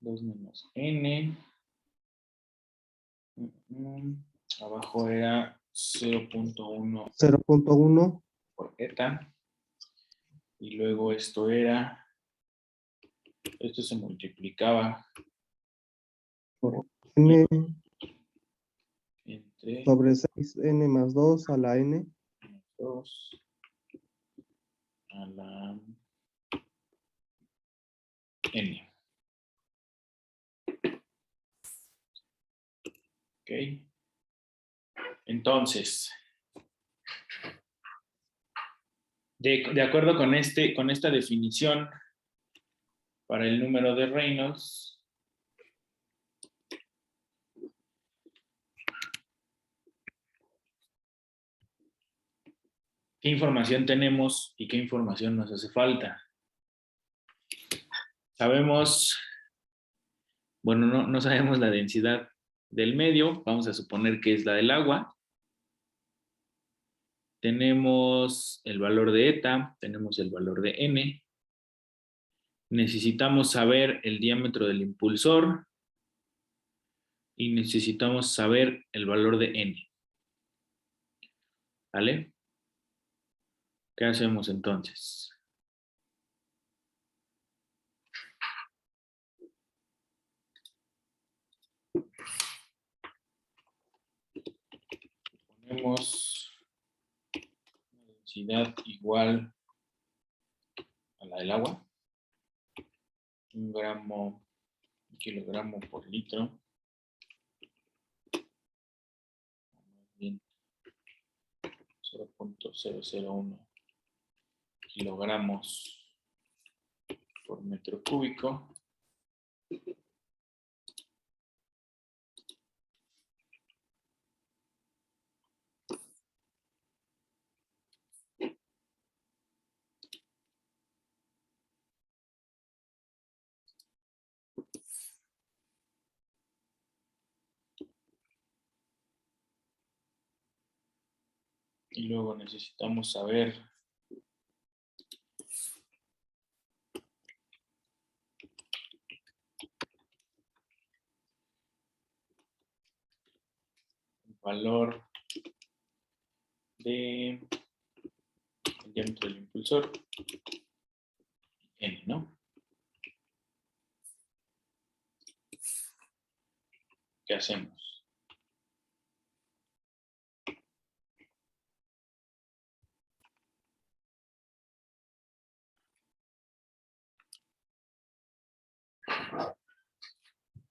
2 menos n. Abajo era 0.1 0.1 por eta. Y luego esto era, esto se multiplicaba por n entre sobre 6n más 2 a la n. 2 a la n. Ok. Entonces, de acuerdo con esta definición para el número de Reynolds, ¿qué información tenemos y qué información nos hace falta? Sabemos, bueno, no sabemos la densidad del medio, vamos a suponer que es la del agua. Tenemos el valor de eta, tenemos el valor de n. Necesitamos saber el diámetro del impulsor y necesitamos saber el valor de n. ¿Vale? ¿Qué hacemos entonces? Ponemos una densidad igual a la del agua. 1 kilogramo por litro. Bien. 0.001 kilogramos por metro cúbico. Y luego necesitamos saber el valor de el diámetro del impulsor, n, ¿no? ¿Qué hacemos?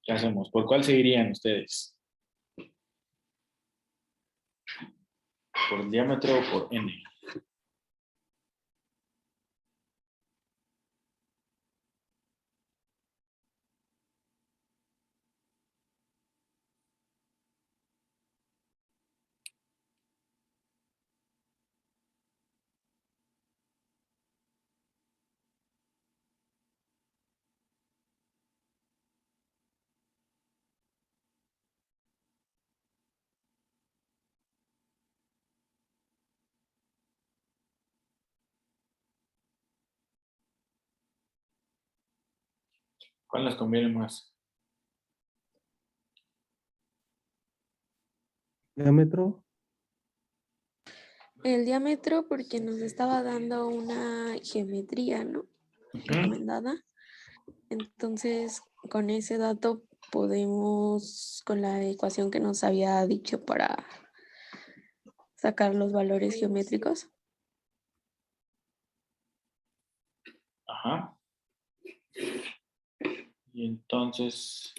¿Qué hacemos? ¿Por cuál seguirían ustedes? ¿Por el diámetro o por n? ¿Cuál nos conviene más? Diámetro. El diámetro porque nos estaba dando una geometría, ¿no? Recomendada. Entonces, con ese dato podemos, con la ecuación que nos había dicho para sacar los valores geométricos. Ajá. Y entonces,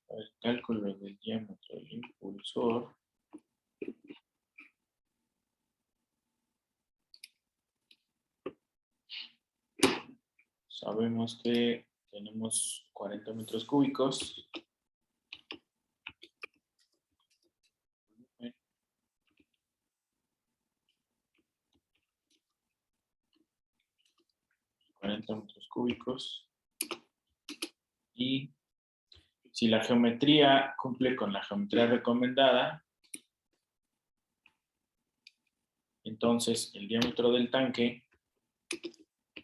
el cálculo del diámetro del impulsor sabemos que tenemos 40 metros cúbicos. 50 metros cúbicos. Y si la geometría cumple con la geometría recomendada, entonces el diámetro del tanque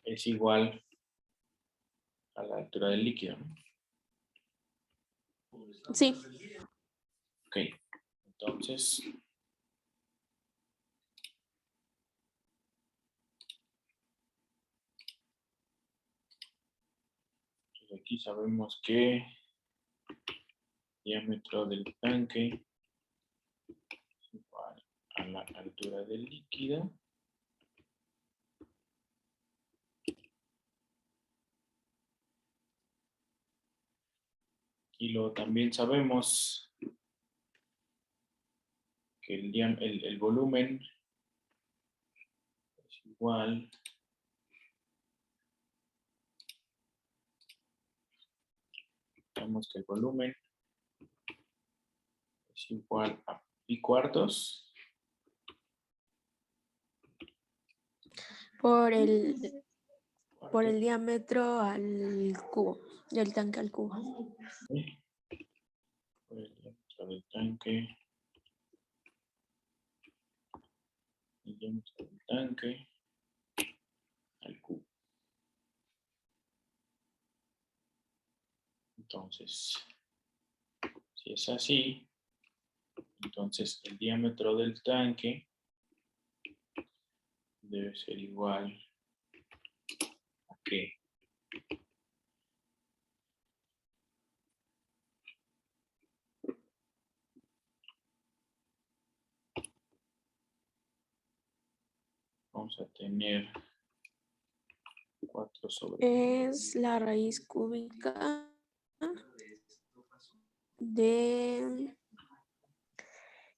es igual a la altura del líquido, ¿no? Sí. Ok, entonces aquí sabemos que el diámetro del tanque es igual a la altura del líquido. Y luego también sabemos que el volumen es igual sabemos que el volumen es igual a pi cuartos Por el diámetro al cubo, del tanque al cubo. ¿sí? Por el diámetro del tanque. El diámetro del tanque al cubo. Entonces, si es así, entonces el diámetro del tanque debe ser igual a ¿qué? Vamos a tener 4 sobre Es la raíz cúbica de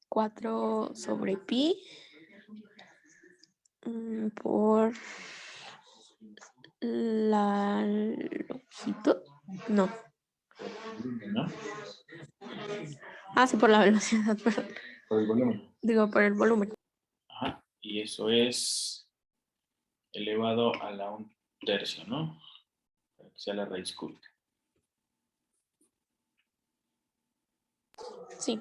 4 sobre pi por la longitud. No. volumen, ¿no? Ah, sí, por la velocidad, perdón. Por el volumen. Digo, por el volumen. Ajá. Y eso es elevado a la 1/3, ¿no? Para que sea la raíz cúbica. Sí.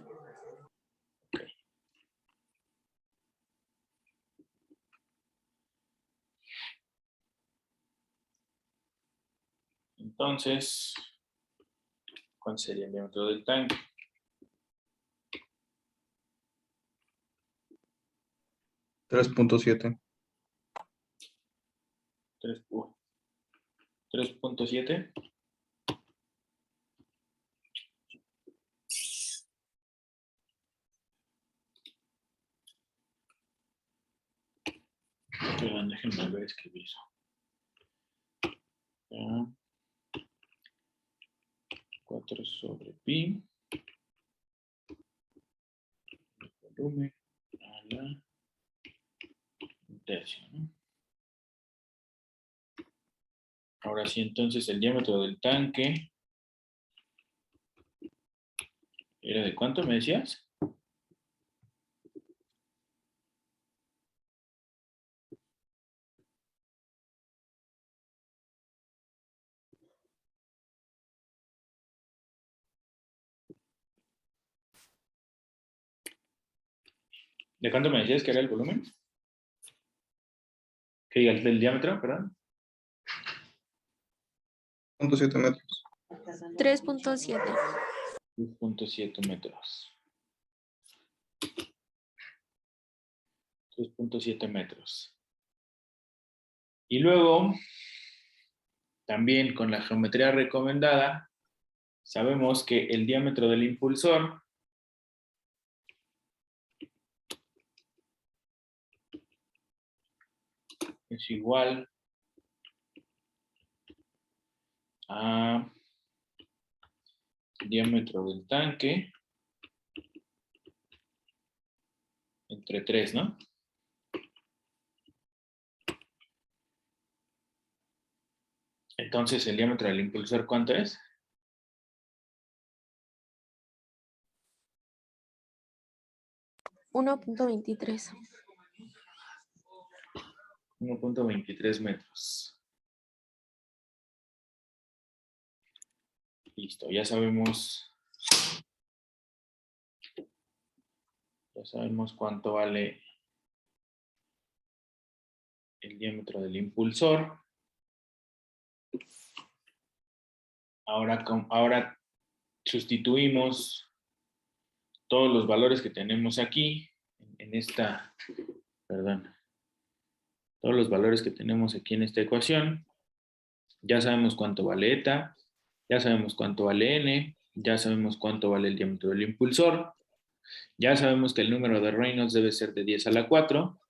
Entonces, ¿cuál sería el diámetro del tanque? 3.7. 3.7. Déjenme ver escribir eso. Ya. 4 sobre pi. El volumen a la 1/3, ¿no? Ahora sí, entonces el diámetro del tanque era ¿de cuánto me decías? ¿De cuánto me decías que era el volumen? ¿Qué diga el diámetro, perdón? 0.7 metros. 3.7. 3.7 metros. 3.7 metros. Y luego, también con la geometría recomendada, sabemos que el diámetro del impulsor es igual a diámetro del tanque entre 3, ¿no? Entonces, ¿el diámetro del impulsor cuánto es? 1.23. 1.23 metros. Listo, ya sabemos cuánto vale el diámetro del impulsor. Ahora sustituimos todos los valores que tenemos aquí en esta, perdón, todos los valores que tenemos aquí en esta ecuación. Ya sabemos cuánto vale eta, ya sabemos cuánto vale n, ya sabemos cuánto vale el diámetro del impulsor, ya sabemos que el número de Reynolds debe ser de 10 a la 4.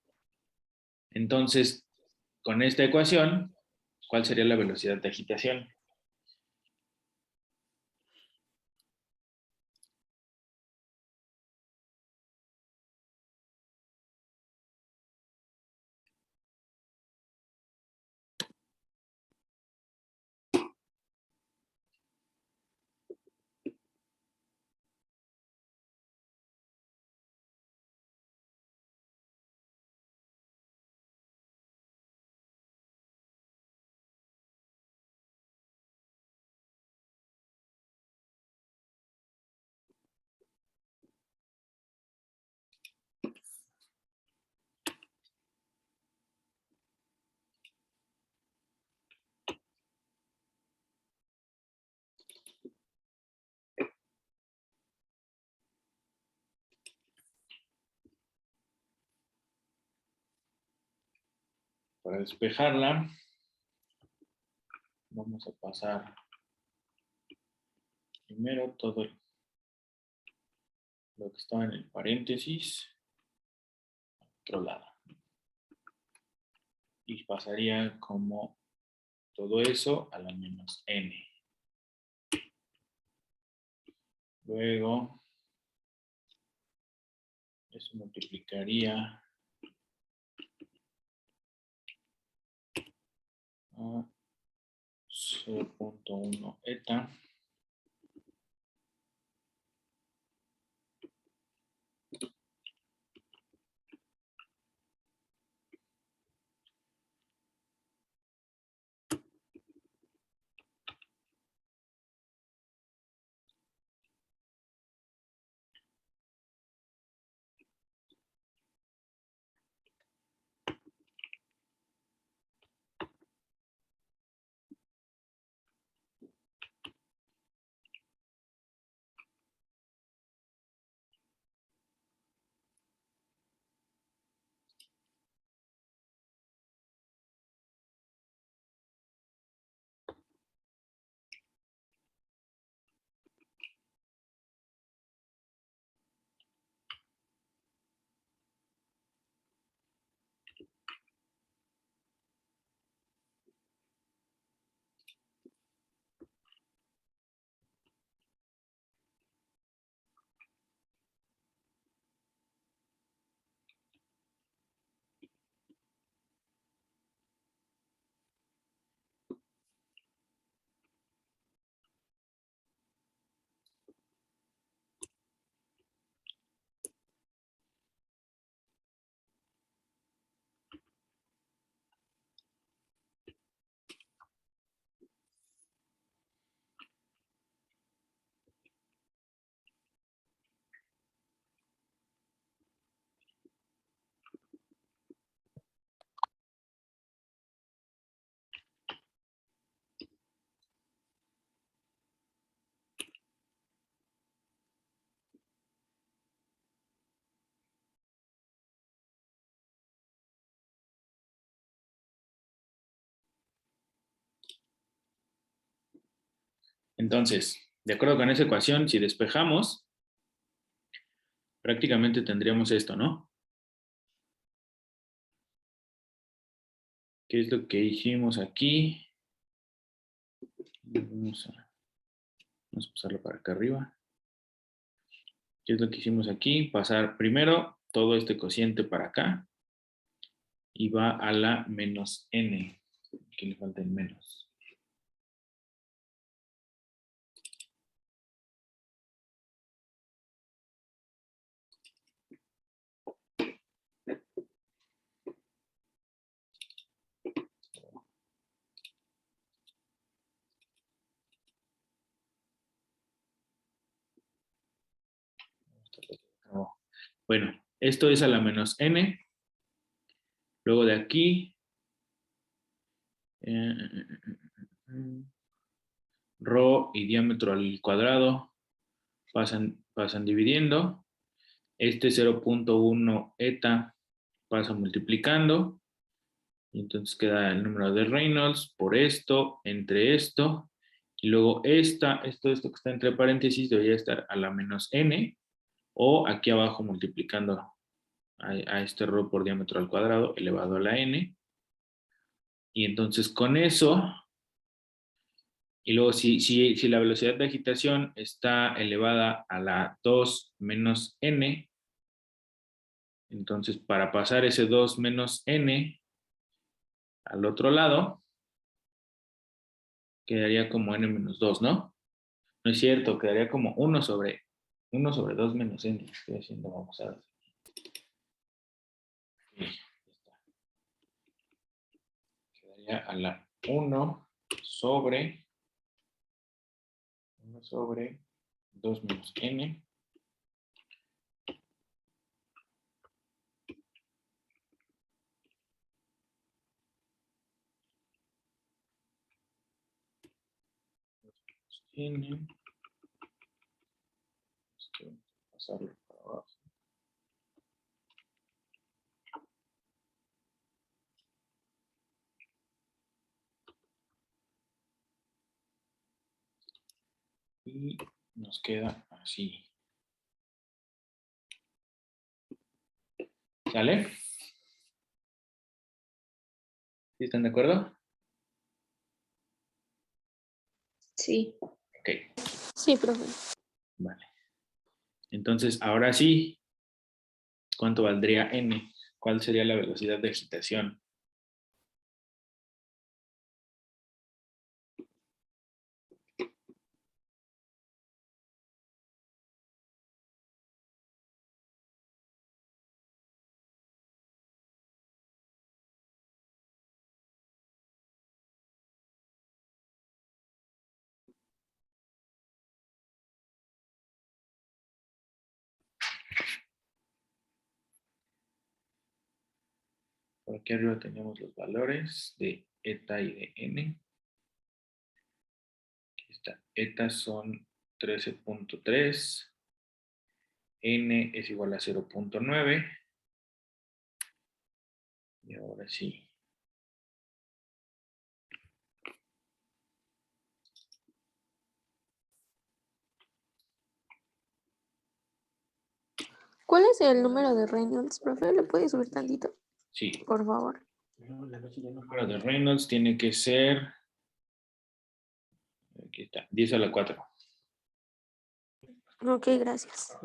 Entonces, con esta ecuación, ¿cuál sería la velocidad de agitación? Para despejarla, vamos a pasar primero todo lo que está en el paréntesis a otro lado. Y pasaría como todo eso a la menos n. Luego, eso multiplicaría a 0.1 eta. Entonces, de acuerdo con esa ecuación, si despejamos, prácticamente tendríamos esto, ¿no? ¿Qué es lo que hicimos aquí? Vamos a pasarlo para acá arriba. ¿Qué es lo que hicimos aquí? Pasar primero todo este cociente para acá y va a la menos n. Aquí le falta el menos. Bueno, esto es a la menos n. Luego de aquí, rho y diámetro al cuadrado pasan dividiendo. Este 0.1 eta pasa multiplicando. Y entonces queda el número de Reynolds por esto, entre esto. Y luego esto que está entre paréntesis debería estar a la menos n. O aquí abajo multiplicando a este rho por diámetro al cuadrado elevado a la n. Y entonces con eso, y luego si la velocidad de agitación está elevada a la 2 menos n, entonces para pasar ese 2 menos n al otro lado, quedaría como n menos 2, ¿no? No es cierto, quedaría como 1 sobre 2 menos n. Estoy haciendo babosadas. Quedaría a la 1 sobre 2 menos n. N. Pasarlo para abajo. Y nos queda así. ¿Sale? ¿Sí están de acuerdo? Sí. Ok, Sí, profe. vale. Entonces, ahora sí, ¿cuánto valdría n? ¿Cuál sería la velocidad de agitación? Por aquí arriba tenemos los valores de eta y de n. Aquí está. Eta son 13.3. N es igual a 0.9. Y ahora sí. ¿Cuál es el número de Reynolds, profe? ¿Le puede subir tantito? Sí. Por favor. El número de Reynolds tiene que ser, aquí está, 10 a la 4. Ok, gracias.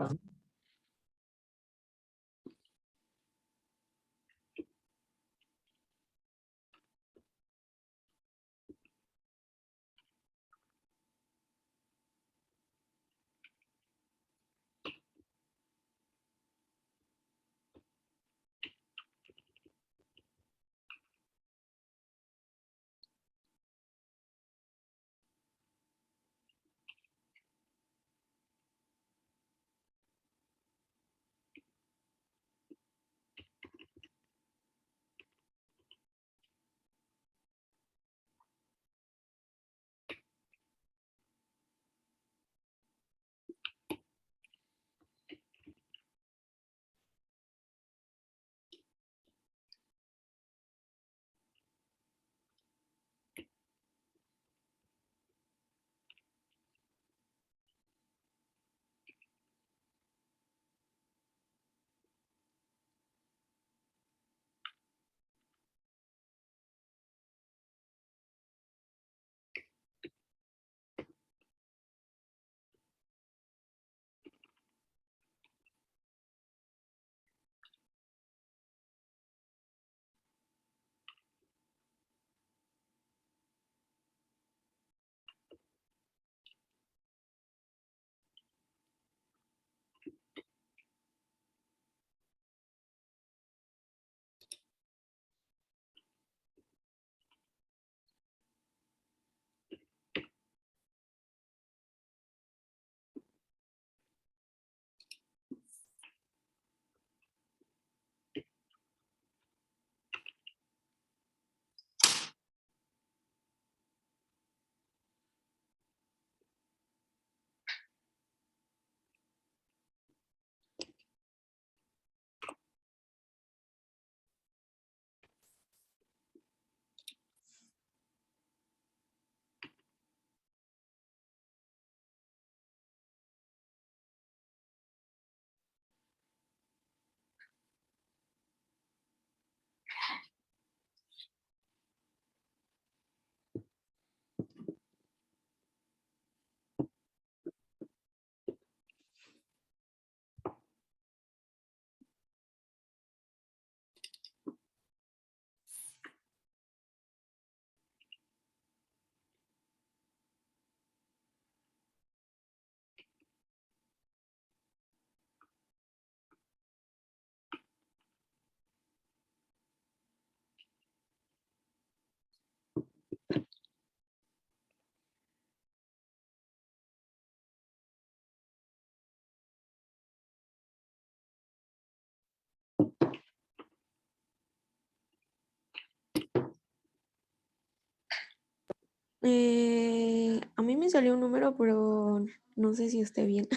A mí me salió un número, pero no sé si esté bien.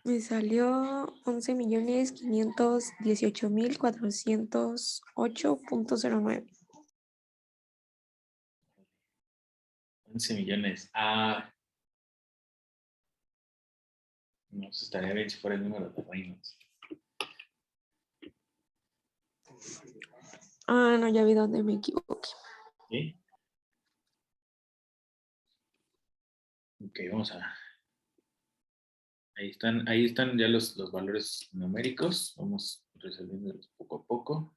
Me salió 11.518.408.09. 11 millones. Ah, no, eso estaría bien si fuera el número de Reynolds. Ah, no, ya vi dónde me equivoqué. ¿Sí? Ok, vamos a... Ahí están ya los valores numéricos. Vamos resolviéndolos poco a poco.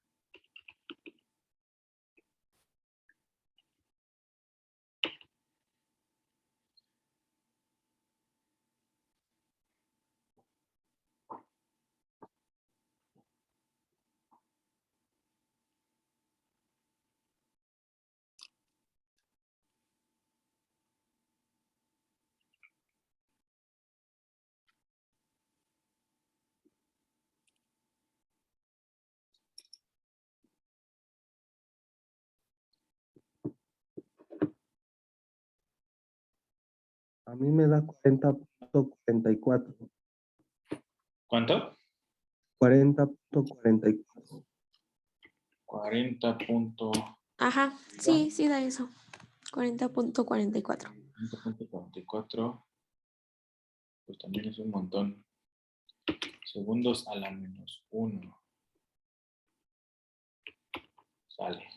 A mí me da 40.44. ¿Cuánto? 40.44. 40 punto... Ajá, sí, sí da eso. 40.44. 40.44. Pues también es un montón. Segundos a la menos 1. Sale.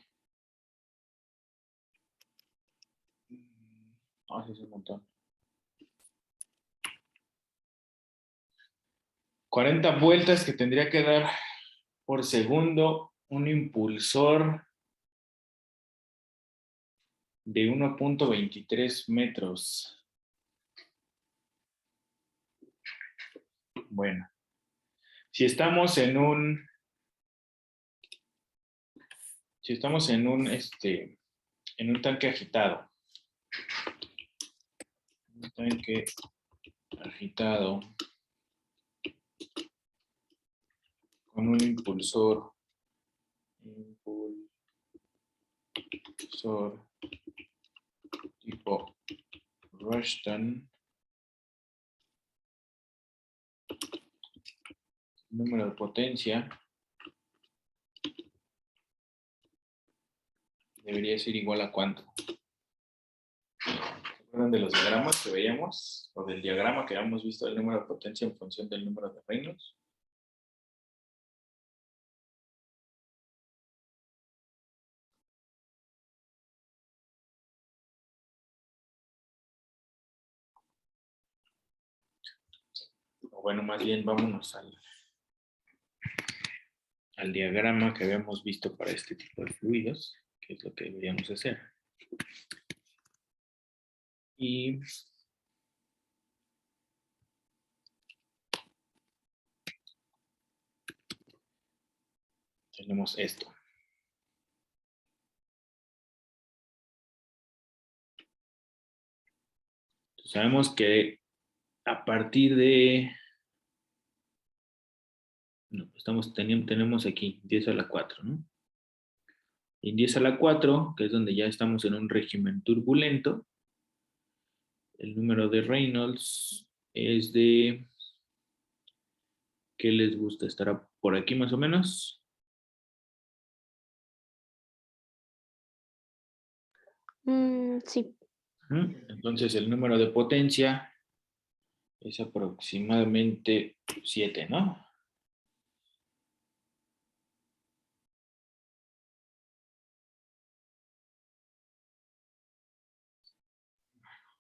Ah, sí, es un montón. 40 vueltas que tendría que dar por segundo un impulsor de 1.23 metros. Bueno, si estamos en un en un tanque agitado, con un impulsor tipo Rushton, número de potencia debería ser igual a ¿cuánto? ¿Se acuerdan de los diagramas que veíamos? O del diagrama que habíamos visto del número de potencia en función del número de Reynolds. O bueno, más bien vámonos al diagrama que habíamos visto para este tipo de fluidos, que es lo que deberíamos hacer. Y tenemos esto. Entonces, sabemos que a partir de... No, tenemos aquí 10 a la 4, ¿no? Y en 10 a la 4, que es donde ya estamos en un régimen turbulento, el número de Reynolds es de... ¿Qué les gusta? ¿Estará por aquí más o menos? Sí. Entonces el número de potencia es aproximadamente 7, ¿no?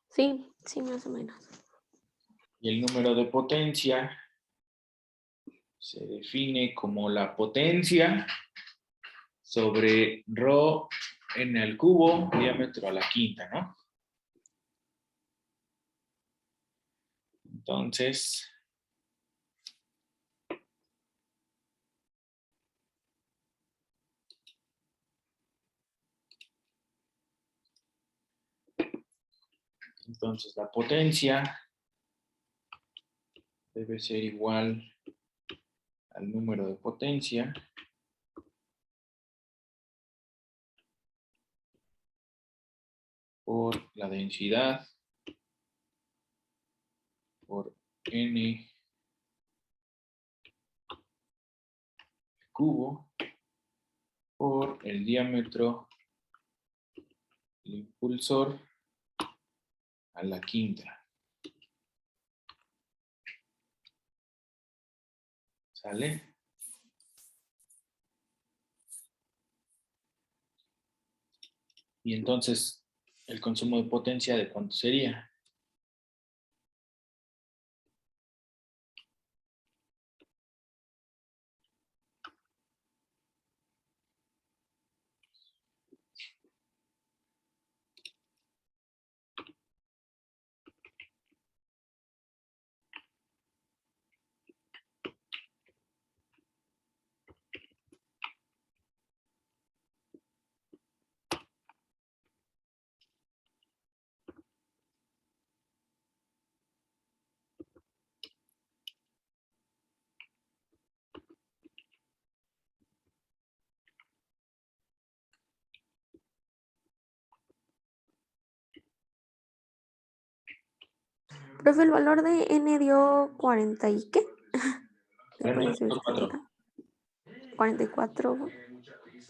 Sí, sí, más o menos. Y el número de potencia se define como la potencia sobre ρ n al cubo, diámetro a la quinta, ¿no? Entonces, la potencia debe ser igual al número de potencia por la densidad por n cubo por el diámetro del impulsor a la quinta. ¿Sale? Y entonces, ¿el consumo de potencia de cuánto sería? Profe, el valor de n dio 40 y qué. ¿Me puedes 40.4. 44.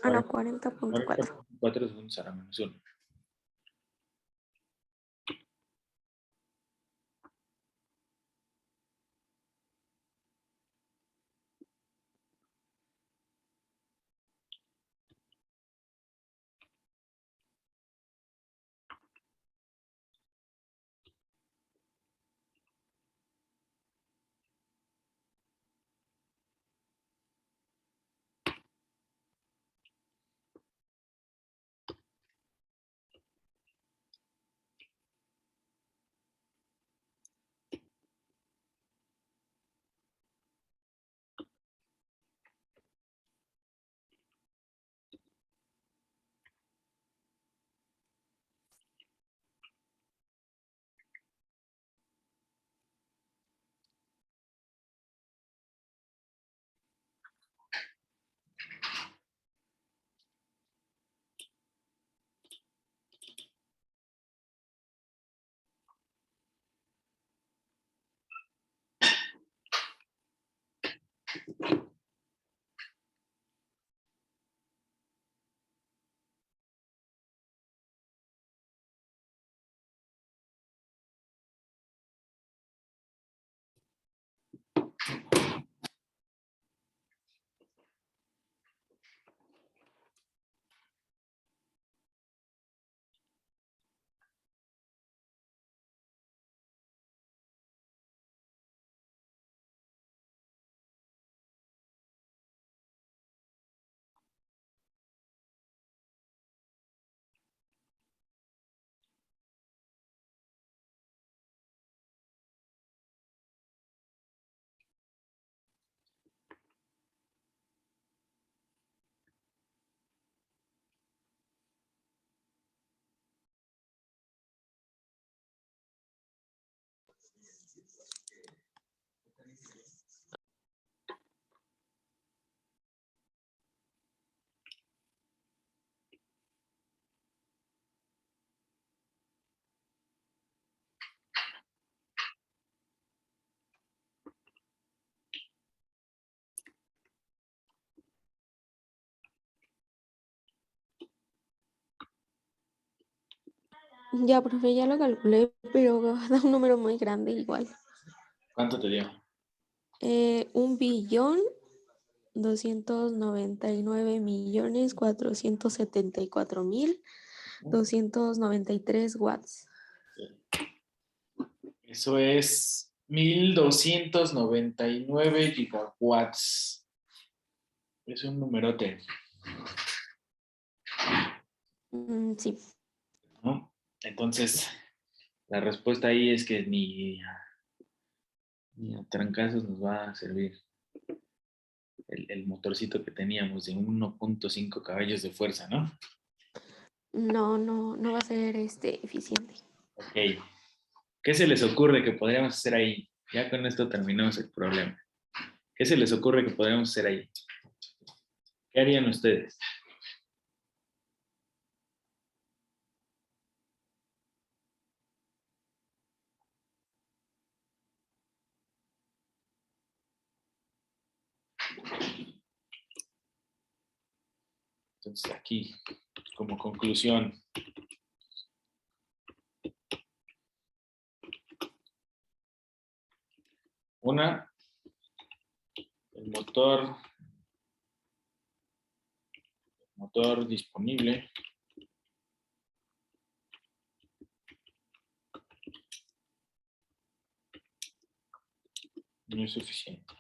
Ah, no, 40.4. 4 segundos a la menos 1. Ya, profe, ya lo calculé, pero da un número muy grande igual. ¿Cuánto te dio? 1.299.474.293 watts. Eso es 1299 gigawatts. Es un numerote, Sí. ¿no? Entonces, la respuesta ahí es que ni a trancazos nos va a servir el motorcito que teníamos de 1.5 caballos de fuerza, ¿no? No va a ser eficiente. Ok. ¿Qué se les ocurre que podríamos hacer ahí? Ya con esto terminamos el problema. ¿Qué se les ocurre que podríamos hacer ahí? ¿Qué harían ustedes? Entonces aquí, como conclusión, una, el motor disponible no es suficiente,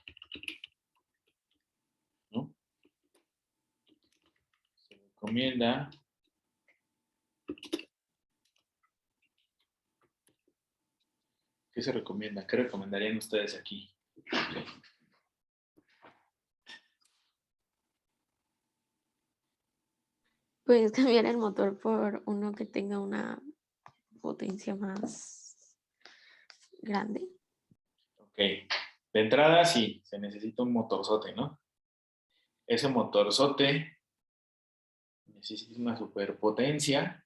¿no? Se recomienda ¿qué se recomienda? ¿Qué recomendarían ustedes aquí? Pues cambiar el motor por uno que tenga una potencia más grande. Ok. De entrada, sí, se necesita un motorzote, ¿no? Ese motorzote necesita una superpotencia,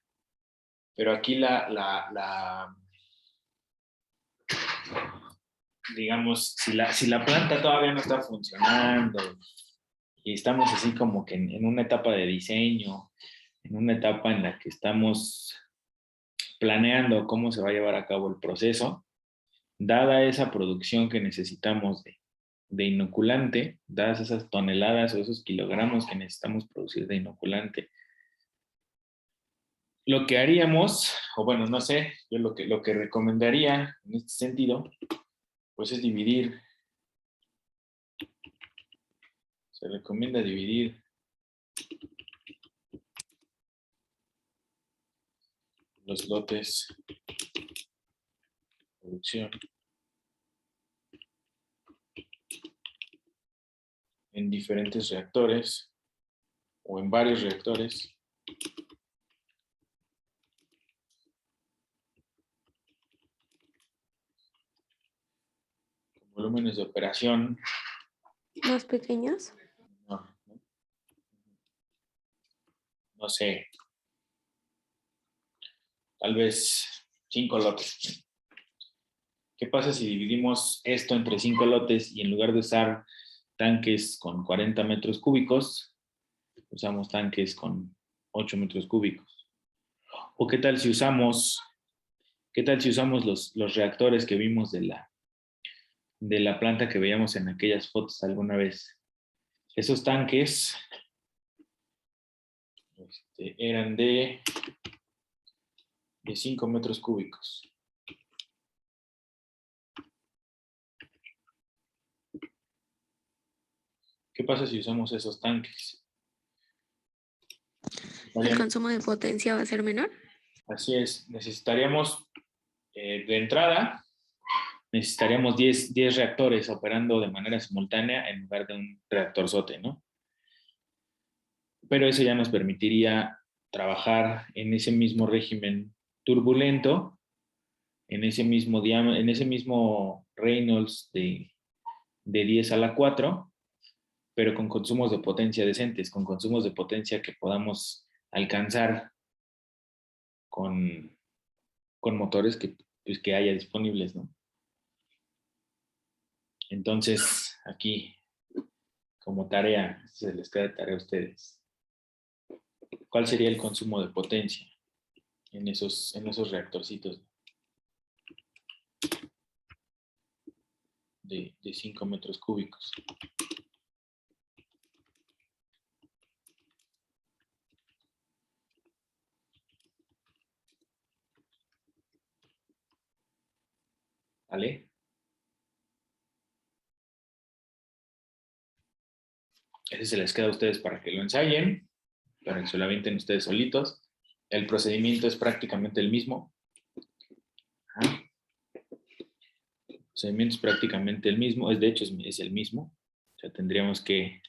pero aquí digamos, si la planta todavía no está funcionando y estamos así como que en una etapa de diseño, en una etapa en la que estamos planeando cómo se va a llevar a cabo el proceso, dada esa producción que necesitamos de inoculante, dadas esas toneladas o esos kilogramos que necesitamos producir de inoculante, lo que haríamos, o bueno, no sé, yo lo que recomendaría en este sentido, pues es dividir. Se recomienda dividir los lotes de producción en diferentes reactores o en varios reactores con volúmenes de operación ¿Más pequeños? no sé, tal vez 5 lotes. ¿Qué pasa si dividimos esto entre 5 lotes y en lugar de usar tanques con 40 metros cúbicos, usamos tanques con 8 metros cúbicos? ¿O qué tal si usamos los reactores que vimos de la planta que veíamos en aquellas fotos alguna vez? Esos tanques eran de 5 metros cúbicos. ¿Qué pasa si usamos esos tanques? ¿El consumo de potencia va a ser menor? Así es, necesitaríamos de entrada, necesitaríamos 10 reactores operando de manera simultánea en lugar de un reactorzote, ¿no? Pero eso ya nos permitiría trabajar en ese mismo régimen turbulento, en ese mismo Reynolds de 10 a la 4, pero con consumos de potencia decentes, con consumos de potencia que podamos alcanzar con motores que haya disponibles, ¿no? Entonces, aquí, como tarea, se les queda de tarea a ustedes. ¿Cuál sería el consumo de potencia en esos reactorcitos de 5 metros cúbicos? ¿Vale? Ese se les queda a ustedes para que lo ensayen, para que se lo avienten ustedes solitos. El procedimiento es prácticamente el mismo. Ajá. El procedimiento es prácticamente el mismo, de hecho es el mismo. O sea, tendríamos que,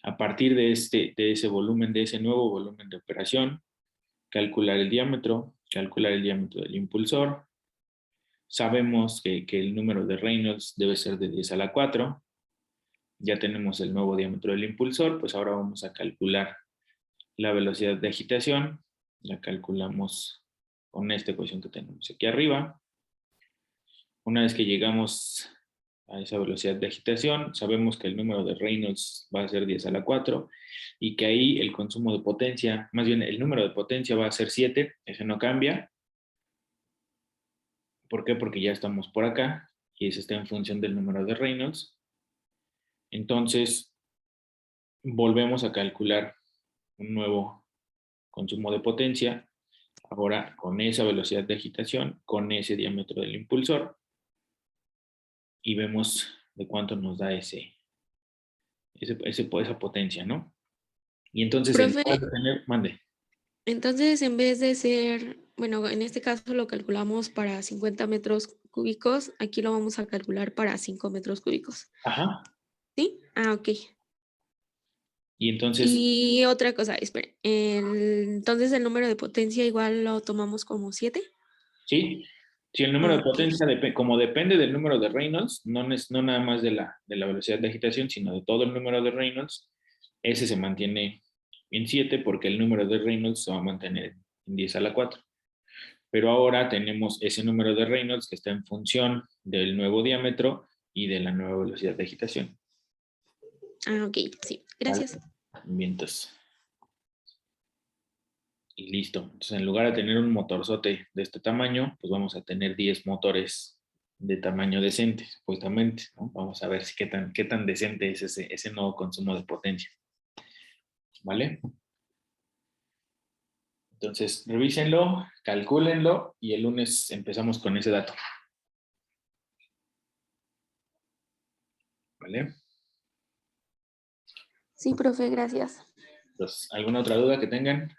a partir de ese volumen, de ese nuevo volumen de operación, calcular el diámetro del impulsor. Sabemos que el número de Reynolds debe ser de 10 a la 4. ya tenemos el nuevo diámetro del impulsor, pues ahora vamos a calcular la velocidad de agitación. La calculamos con esta ecuación que tenemos aquí arriba. Una vez que llegamos a esa velocidad de agitación, sabemos que el número de Reynolds va a ser 10 a la 4 y que ahí el consumo de potencia, más bien el número de potencia va a ser 7, ese no cambia. ¿Por qué? Porque ya estamos por acá y eso está en función del número de Reynolds. Entonces, volvemos a calcular un nuevo consumo de potencia, ahora con esa velocidad de agitación, con ese diámetro del impulsor, y vemos de cuánto nos da esa potencia, ¿no? Y entonces, en Profe, lugar de tener, mande. entonces en vez de ser, bueno, en este caso lo calculamos para 50 metros cúbicos, aquí lo vamos a calcular para 5 metros cúbicos. Ajá. ¿Sí? Ah, ok. Y entonces, Y otra cosa, espere, entonces el número de potencia igual lo tomamos como 7. sí, si el número de Ok. potencia, como depende del número de Reynolds, no nada más de la velocidad de agitación, sino de todo el número de Reynolds, ese se mantiene en 7 porque el número de Reynolds se va a mantener en 10 a la 4. Pero ahora tenemos ese número de Reynolds que está en función del nuevo diámetro y de la nueva velocidad de agitación. Ah, ok, sí, ¿Vale? gracias. Vientos. Y listo. Entonces, en lugar de tener un motorzote de este tamaño, pues vamos a tener 10 motores de tamaño decente, supuestamente, ¿no? Vamos a ver si qué tan decente es ese nuevo consumo de potencia. ¿Vale? Entonces, revísenlo, calcúlenlo y el lunes empezamos con ese dato. ¿Vale? Sí, profe, gracias. Entonces, ¿alguna otra duda que tengan?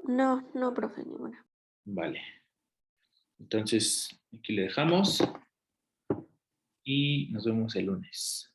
No, no, profe, ninguna. Vale. Entonces, aquí le dejamos y nos vemos el lunes.